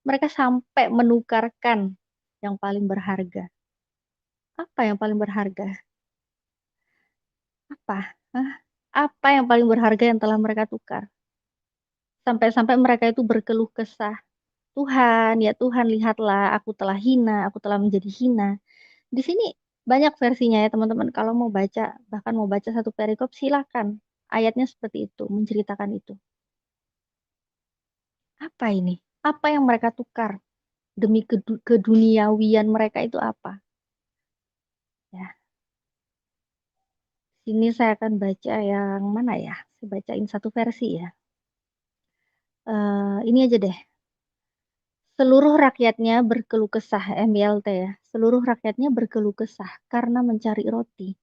Mereka sampai menukarkan yang paling berharga. Apa yang paling berharga? Apa? Hah? Apa yang paling berharga yang telah mereka tukar? Sampai-sampai mereka itu berkeluh kesah. Tuhan, ya Tuhan, lihatlah, aku telah hina, aku telah menjadi hina. Di sini banyak versinya ya teman-teman. Kalau mau baca, bahkan mau baca satu perikop, silakan. Ayatnya seperti itu, menceritakan itu. Apa ini? Apa yang mereka tukar demi keduniawian mereka itu apa? Ya, sini saya akan baca yang mana ya? Saya bacain satu versi ya. Ini aja deh. Seluruh rakyatnya berkeluh kesah, MYLT ya. Seluruh rakyatnya berkeluh kesah karena mencari roti.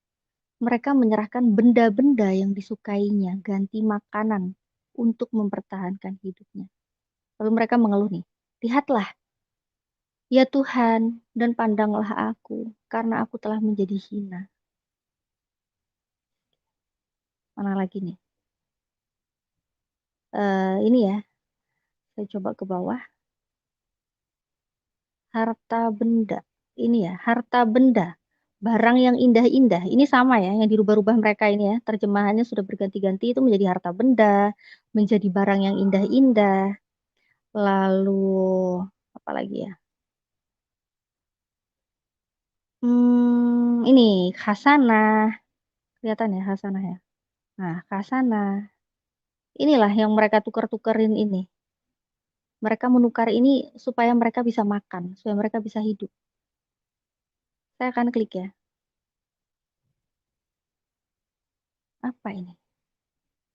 Mereka menyerahkan benda-benda yang disukainya ganti makanan untuk mempertahankan hidupnya. Lalu mereka mengeluh nih. Lihatlah, ya Tuhan, dan pandanglah aku, karena aku telah menjadi hina. Mana lagi nih? Ini ya, saya coba ke bawah. Harta benda. Ini ya, harta benda. Barang yang indah-indah. Ini sama ya, yang dirubah-rubah mereka ini ya. Terjemahannya sudah berganti-ganti itu menjadi harta benda, menjadi barang yang indah-indah. Lalu apa lagi ya? Ini khasanah. Kelihatan ya khasanah ya. Nah, khasanah. Inilah yang mereka tuker-tukerin ini. Mereka menukar ini supaya mereka bisa makan, supaya mereka bisa hidup. Saya akan klik ya. Apa ini?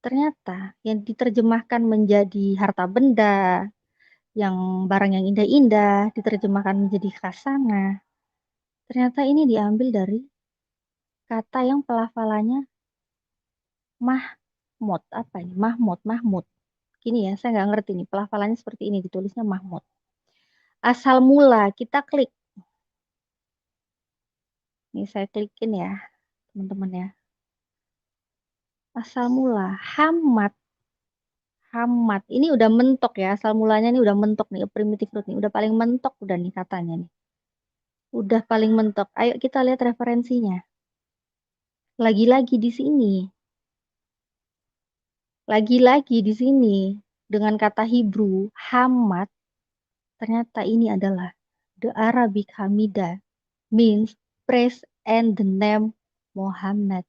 Ternyata yang diterjemahkan menjadi harta benda, yang barang yang indah-indah, diterjemahkan menjadi khasanah. Ternyata ini diambil dari kata yang pelafalannya Mahmud. Apa ini? Mahmud. Gini ya, saya nggak ngerti nih. Pelafalannya seperti ini, ditulisnya Mahmud. Asal mula, kita klik. Ini saya klikin ya, teman-teman ya. Asal mula, Hamad. Hamad. Ini udah mentok ya, asal mulanya nih udah mentok nih, primitive root nih. Udah paling mentok udah nih katanya nih. Udah paling mentok. Ayo kita lihat referensinya. Lagi-lagi di sini. Lagi-lagi di sini. Dengan kata Hebrew, Hamad. Ternyata ini adalah the Arabic Hamida. Means praise and the name Muhammad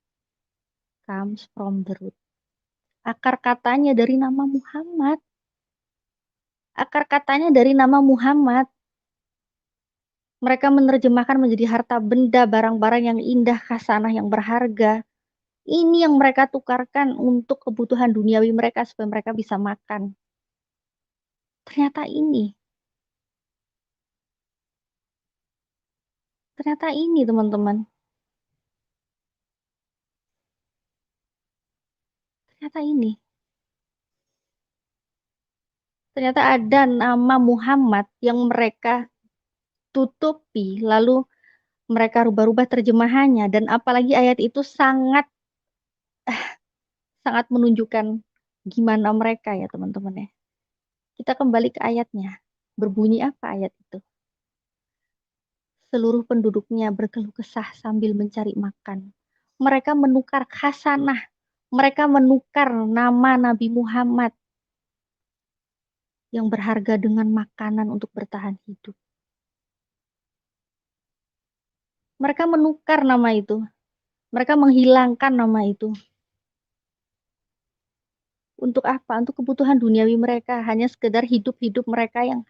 comes from the root. Akar katanya dari nama Muhammad. Akar katanya dari nama Muhammad. Mereka menerjemahkan menjadi harta benda, barang-barang yang indah, khasanah yang berharga. Ini yang mereka tukarkan untuk kebutuhan duniawi mereka supaya mereka bisa makan. Ternyata ini. Ternyata ini teman-teman. Ternyata ini. Ternyata ada nama Muhammad yang mereka tutupi, lalu mereka rubah-rubah terjemahannya. Dan apalagi ayat itu sangat sangat menunjukkan gimana mereka ya teman-teman ya. Kita kembali ke ayatnya. Berbunyi apa ayat itu? Seluruh penduduknya berkeluh kesah sambil mencari makan. Mereka menukar khasanah. Mereka menukar nama Nabi Muhammad yang berharga dengan makanan untuk bertahan hidup. Mereka menukar nama itu. Mereka menghilangkan nama itu. Untuk apa? Untuk kebutuhan duniawi mereka. Hanya sekedar hidup-hidup mereka yang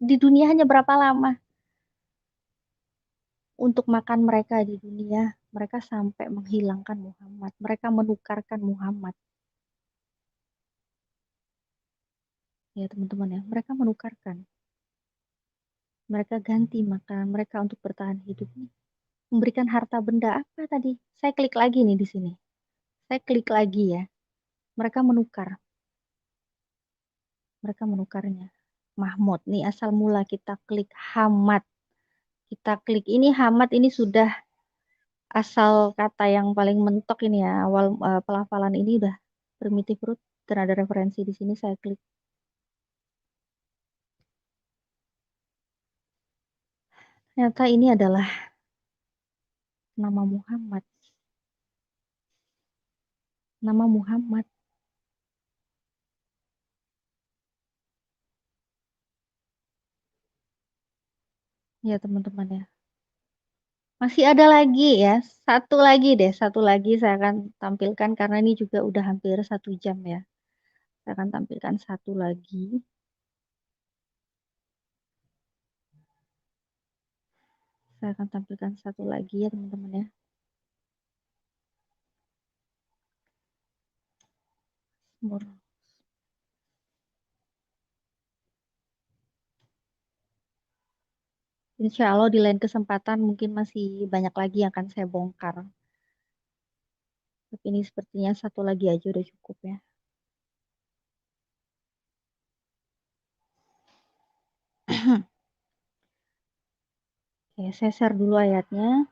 di dunia hanya berapa lama. Untuk makan mereka di dunia, mereka sampai menghilangkan Muhammad. Mereka menukarkan Muhammad. Ya teman-teman ya, mereka menukarkan. Mereka ganti makanan mereka untuk bertahan hidup. Memberikan harta benda apa tadi? Saya klik lagi nih di sini. Saya klik lagi ya. Mereka menukar. Mereka menukarnya. Mahmud. Nih asal mula kita klik Hamad. Kita klik ini Hamad ini sudah asal kata yang paling mentok ini ya. Awal pelafalan ini udah primitive root dan ada referensi di sini saya klik. Ternyata ini adalah nama Muhammad. Nama Muhammad. Ya teman-teman ya. Masih ada lagi ya, satu lagi deh, satu lagi saya akan tampilkan karena ini juga udah hampir 1 jam ya. Saya akan tampilkan satu lagi. Saya akan tampilkan satu lagi ya teman-teman ya. Insya Allah di lain kesempatan mungkin masih banyak lagi yang akan saya bongkar. Tapi ini sepertinya satu lagi aja udah cukup ya. Oke, saya share dulu ayatnya.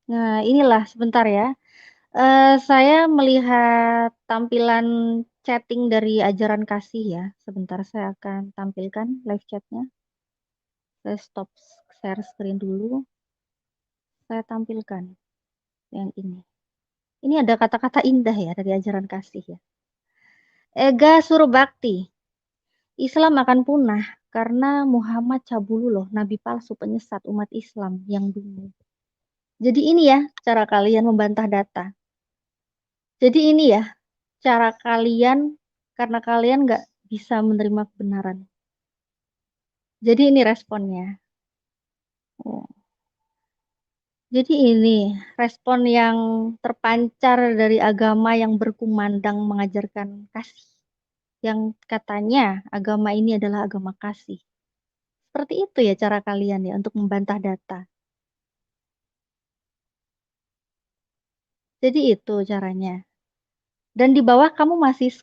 Nah, inilah sebentar ya. Saya melihat tampilan chatting dari ajaran kasih ya. Sebentar saya akan tampilkan live chatnya. Saya stop share screen dulu. Saya tampilkan yang ini. Ini ada kata-kata indah ya dari ajaran kasih ya. Ega Surbakti. Islam akan punah karena Muhammad Cabulullah, nabi palsu penyesat umat Islam yang dulu. Jadi ini ya cara kalian membantah data. Jadi ini ya cara kalian karena kalian nggak bisa menerima kebenaran. Jadi ini responnya. Oh. Jadi ini respon yang terpancar dari agama yang berkumandang mengajarkan kasih. Yang katanya agama ini adalah agama kasih. Seperti itu ya cara kalian ya untuk membantah data. Jadi itu caranya. Dan di bawah kamu masih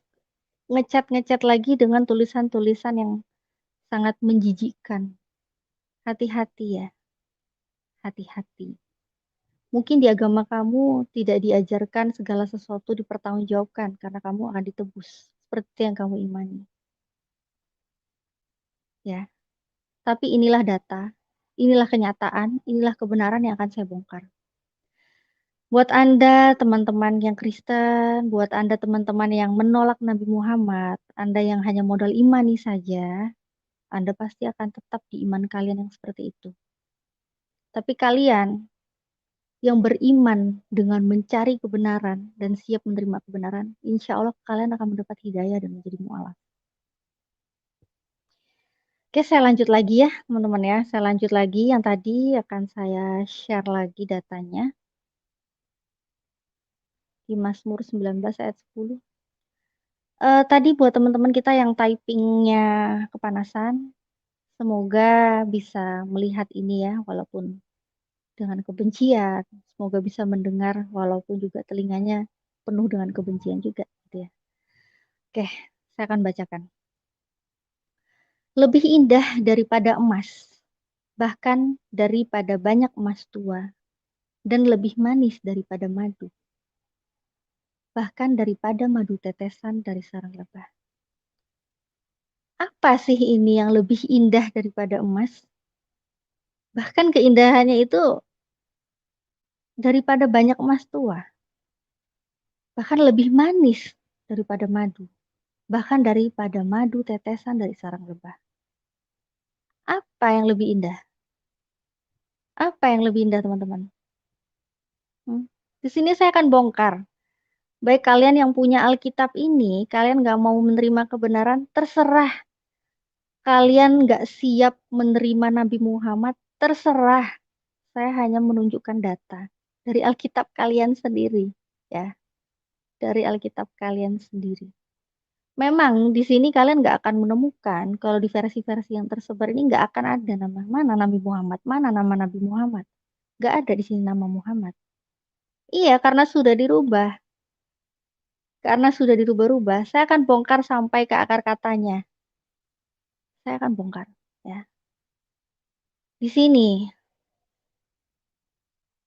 ngecat-ngecat lagi dengan tulisan-tulisan yang sangat menjijikkan. Hati-hati ya, hati-hati. Mungkin di agama kamu tidak diajarkan segala sesuatu dipertanggungjawabkan karena kamu akan ditebus seperti yang kamu imani, ya. Tapi inilah data, inilah kenyataan, inilah kebenaran yang akan saya bongkar. Buat Anda teman-teman yang Kristen, buat Anda teman-teman yang menolak Nabi Muhammad, Anda yang hanya modal imani saja, Anda pasti akan tetap di iman kalian yang seperti itu. Tapi kalian yang beriman dengan mencari kebenaran dan siap menerima kebenaran, insya Allah kalian akan mendapat hidayah dan menjadi mu'alaf. Oke, saya lanjut lagi ya, teman-teman ya. Saya lanjut lagi yang tadi akan saya share lagi datanya di Mazmur 19 ayat 10. Tadi buat teman-teman kita yang typingnya kepanasan, semoga bisa melihat ini ya, walaupun dengan kebencian. Semoga bisa mendengar walaupun juga telinganya penuh dengan kebencian juga, gitu ya. Oke, saya akan bacakan. Lebih indah daripada emas, bahkan daripada banyak emas tua, dan lebih manis daripada madu, bahkan daripada madu tetesan dari sarang lebah. Apa sih ini yang lebih indah daripada emas? Bahkan keindahannya itu daripada banyak emas tua, bahkan lebih manis daripada madu, bahkan daripada madu tetesan dari sarang lebah. Apa yang lebih indah? Apa yang lebih indah, teman-teman? Di sini saya akan bongkar. Baik kalian yang punya Alkitab ini, kalian nggak mau menerima kebenaran, terserah. Kalian nggak siap menerima Nabi Muhammad, terserah. Saya hanya menunjukkan data dari Alkitab kalian sendiri, ya, dari Alkitab kalian sendiri. Memang di sini kalian nggak akan menemukan kalau di versi-versi yang tersebar ini nggak akan ada nama mana Nabi Muhammad, mana nama Nabi Muhammad. Nggak ada di sini nama Muhammad. Iya, karena sudah dirubah. Karena sudah dirubah-rubah, saya akan bongkar sampai ke akar katanya. Saya akan bongkar, ya. Di sini,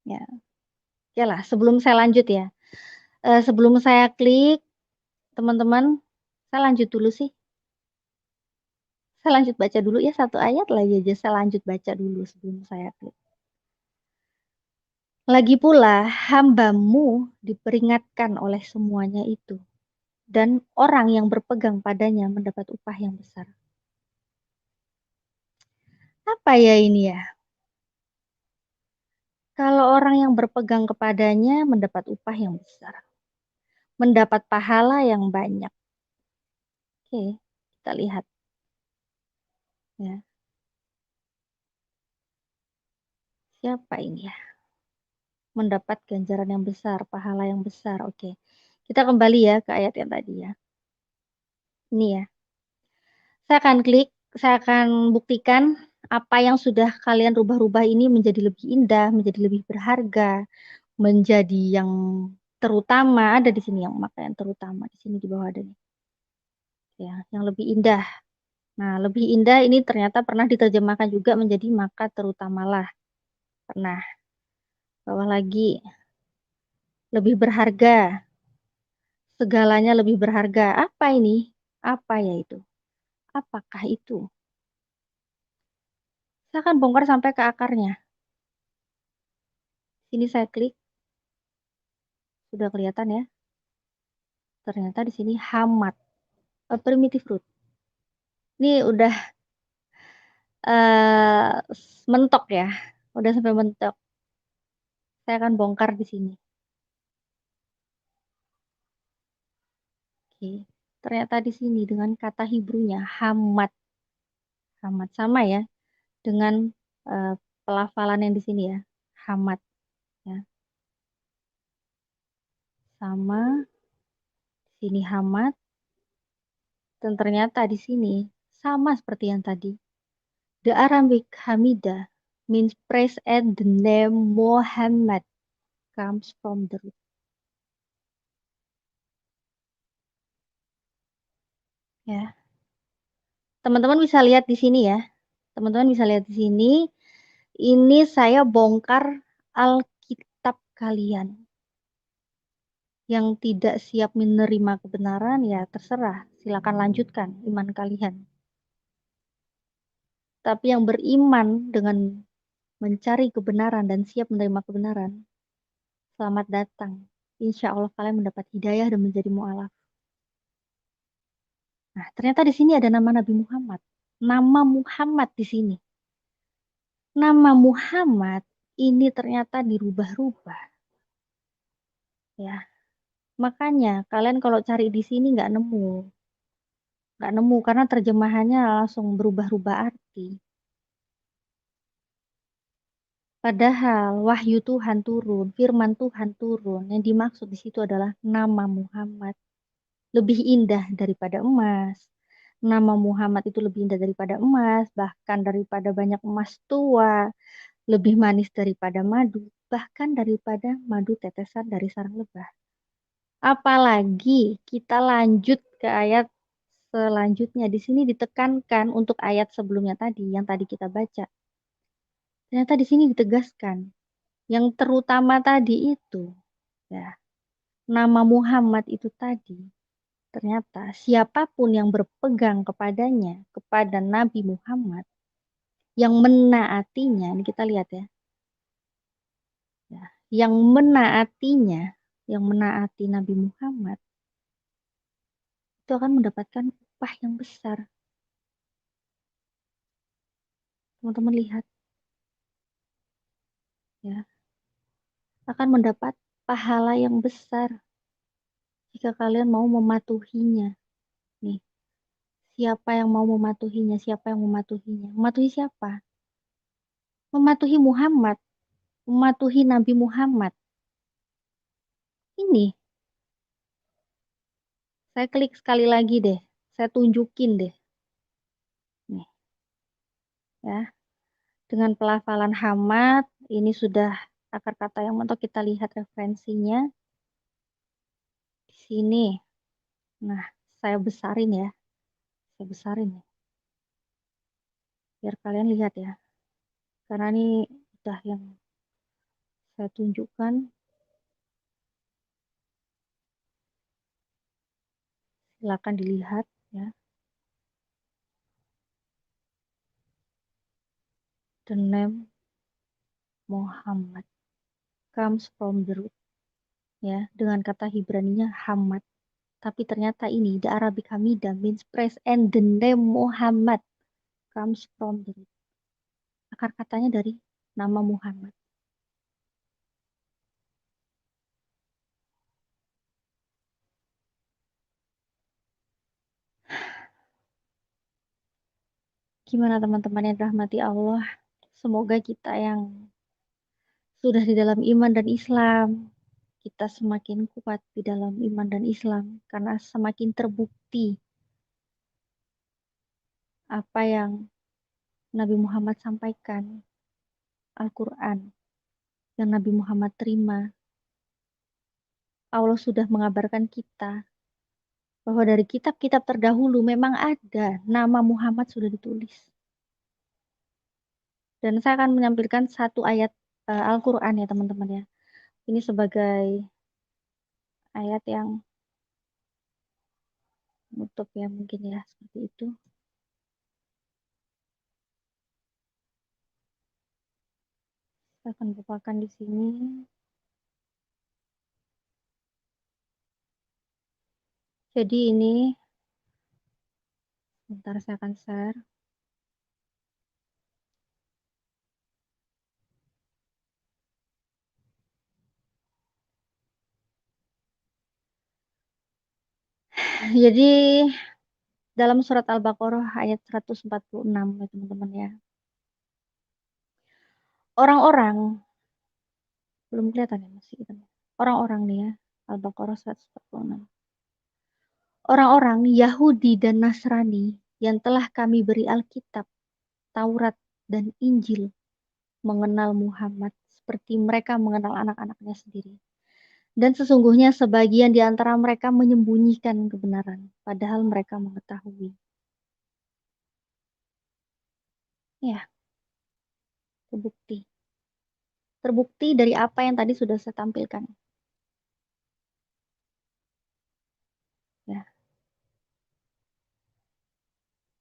ya. Ya lah, sebelum saya lanjut ya. Sebelum saya klik, teman-teman, saya lanjut dulu sih. Saya lanjut baca dulu ya satu ayat lagi aja. Saya lanjut baca dulu sebelum saya klik. Lagi pula, hambamu diperingatkan oleh semuanya itu. Dan orang yang berpegang padanya mendapat upah yang besar. Apa ya ini ya? Kalau orang yang berpegang kepadanya mendapat upah yang besar. Mendapat pahala yang banyak. Oke, kita lihat. Ya, siapa ini ya? Mendapat ganjaran yang besar, pahala yang besar. Oke, kita kembali ya ke ayat yang tadi ya. Ini ya, saya akan klik, saya akan buktikan apa yang sudah kalian rubah-rubah ini menjadi lebih indah, menjadi lebih berharga, menjadi yang terutama. Ada di sini yang maka yang terutama di sini di bawah ada nih. Ya, yang lebih indah. Nah, lebih indah ini ternyata pernah diterjemahkan juga menjadi maka terutamalah. Pernah. Bawah lagi, lebih berharga. Segalanya lebih berharga. Apa ini? Apa ya itu? Apakah itu? Saya akan bongkar sampai ke akarnya. Sini saya klik, sudah kelihatan ya. Ternyata di sini hamat, primitive root. Ini udah uh, mentok ya. Udah sampai mentok. Saya akan bongkar di sini. Oke. Ternyata di sini dengan kata Hebrew-nya hamat. Hamat sama ya dengan uh, pelafalan yang di sini ya. Hamat ya. Sama sini hamat dan ternyata di sini sama seperti yang tadi. The Arabic Hamida means praise at the name Muhammad comes from the root. Ya. Teman-teman bisa lihat di sini ya. Teman-teman bisa lihat di sini. Ini saya bongkar Alkitab kalian. Yang tidak siap menerima kebenaran, ya terserah. Silakan lanjutkan iman kalian. Tapi yang beriman dengan mencari kebenaran dan siap menerima kebenaran, selamat datang. Insya Allah kalian mendapat hidayah dan menjadi mu'alaf. Nah, ternyata di sini ada nama Nabi Muhammad. Nama Muhammad di sini. Nama Muhammad ini ternyata dirubah-rubah. Ya, makanya kalian kalau cari di sini nggak nemu karena terjemahannya langsung berubah-ubah arti. Padahal wahyu Tuhan turun, firman Tuhan turun. Yang dimaksud di situ adalah nama Muhammad. Lebih indah daripada emas. Nama Muhammad itu lebih indah daripada emas, bahkan daripada banyak emas tua, lebih manis daripada madu, bahkan daripada madu tetesan dari sarang lebah. Apalagi kita lanjut ke ayat selanjutnya. Di sini ditekankan untuk ayat sebelumnya tadi, yang tadi kita baca. Ternyata di sini ditegaskan, yang terutama tadi itu, ya, nama Muhammad itu tadi, ternyata siapapun yang berpegang kepadanya, kepada Nabi Muhammad, yang menaatinya, ini kita lihat ya, ya, yang menaatinya, yang menaati Nabi Muhammad, itu akan mendapatkan upah yang besar. Teman-teman lihat, ya, akan mendapat pahala yang besar jika kalian mau mematuhinya. Nih, siapa yang mau mematuhinya? Siapa yang mematuhinya? Mematuhi siapa? Mematuhi Muhammad, mematuhi Nabi Muhammad. Ini, saya klik sekali lagi deh. Saya tunjukin deh. Nih, ya. Dengan pelafalan Hamad, ini sudah akar kata yang mentok, kita lihat referensinya di sini. Nah, saya besarin ya. Saya besarin ya. Biar kalian lihat ya. Karena ini udah yang saya tunjukkan. Silakan dilihat ya. The name Muhammad comes from the root, ya, dengan kata Hibraninya Hamad. Tapi ternyata ini the Arabic Hamida means praise, and the name Muhammad comes from the root. Akar katanya dari nama Muhammad. Gimana teman-teman yang rahmati Allah? Semoga kita yang sudah di dalam iman dan Islam, kita semakin kuat di dalam iman dan Islam karena semakin terbukti apa yang Nabi Muhammad sampaikan, Al-Quran yang Nabi Muhammad terima. Allah sudah mengabarkan kita bahwa dari kitab-kitab terdahulu memang ada nama Muhammad sudah ditulis. Dan saya akan menampilkan satu ayat Al-Quran ya teman-teman ya. Ini sebagai ayat yang nutup ya mungkin ya seperti itu. Saya akan bukakan di sini. Jadi ini, sebentar saya akan share. Jadi dalam surat Al-Baqarah ayat 146 ya teman-teman ya. Orang-orang, belum kelihatan ya masih kita. Orang-orang nih ya, Al-Baqarah 146. Orang-orang Yahudi dan Nasrani yang telah kami beri Alkitab, Taurat, dan Injil mengenal Muhammad seperti mereka mengenal anak-anaknya sendiri. Dan sesungguhnya sebagian di antara mereka menyembunyikan kebenaran, padahal mereka mengetahui. Iya, terbukti. Terbukti dari apa yang tadi sudah saya tampilkan, ya,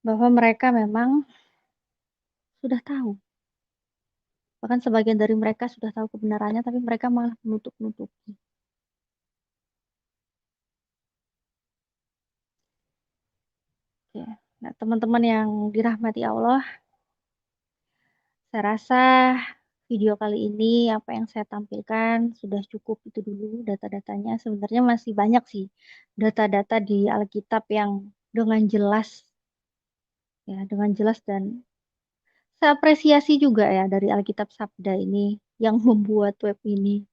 bahwa mereka memang sudah tahu, bahkan sebagian dari mereka sudah tahu kebenarannya, tapi mereka malah menutup-nutupi. Ya. Nah, teman-teman yang dirahmati Allah, saya rasa video kali ini apa yang saya tampilkan sudah cukup itu dulu data-datanya. Sebenarnya masih banyak sih data-data di Alkitab yang dengan jelas, ya, dengan jelas, dan saya apresiasi juga ya dari Alkitab Sabda ini yang membuat web ini.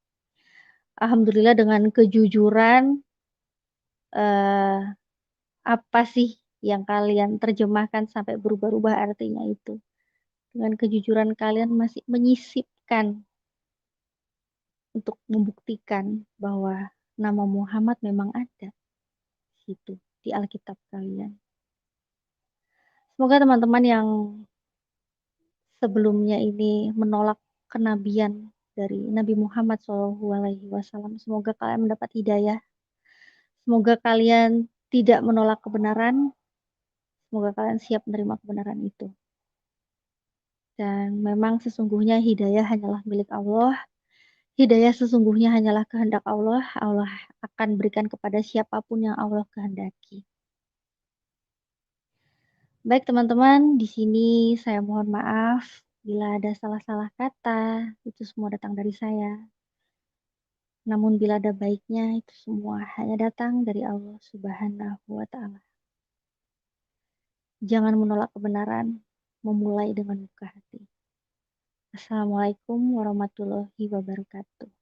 Alhamdulillah dengan kejujuran, eh, apa sih yang kalian terjemahkan sampai berubah-ubah artinya itu. Dengan kejujuran kalian masih menyisipkan untuk membuktikan bahwa nama Muhammad memang ada situ di Alkitab kalian. Semoga teman-teman yang sebelumnya ini menolak kenabian dari Nabi Muhammad SAW, semoga kalian mendapat hidayah. Semoga kalian tidak menolak kebenaran. Semoga kalian siap menerima kebenaran itu. Dan memang sesungguhnya hidayah hanyalah milik Allah. Hidayah sesungguhnya hanyalah kehendak Allah. Allah akan berikan kepada siapapun yang Allah kehendaki. Baik teman-teman, di sini saya mohon maaf bila ada salah-salah kata. Itu semua datang dari saya. Namun bila ada baiknya, itu semua hanya datang dari Allah Subhanahu wa Ta'ala. Jangan menolak kebenaran, memulai dengan buka hati. Assalamualaikum warahmatullahi wabarakatuh.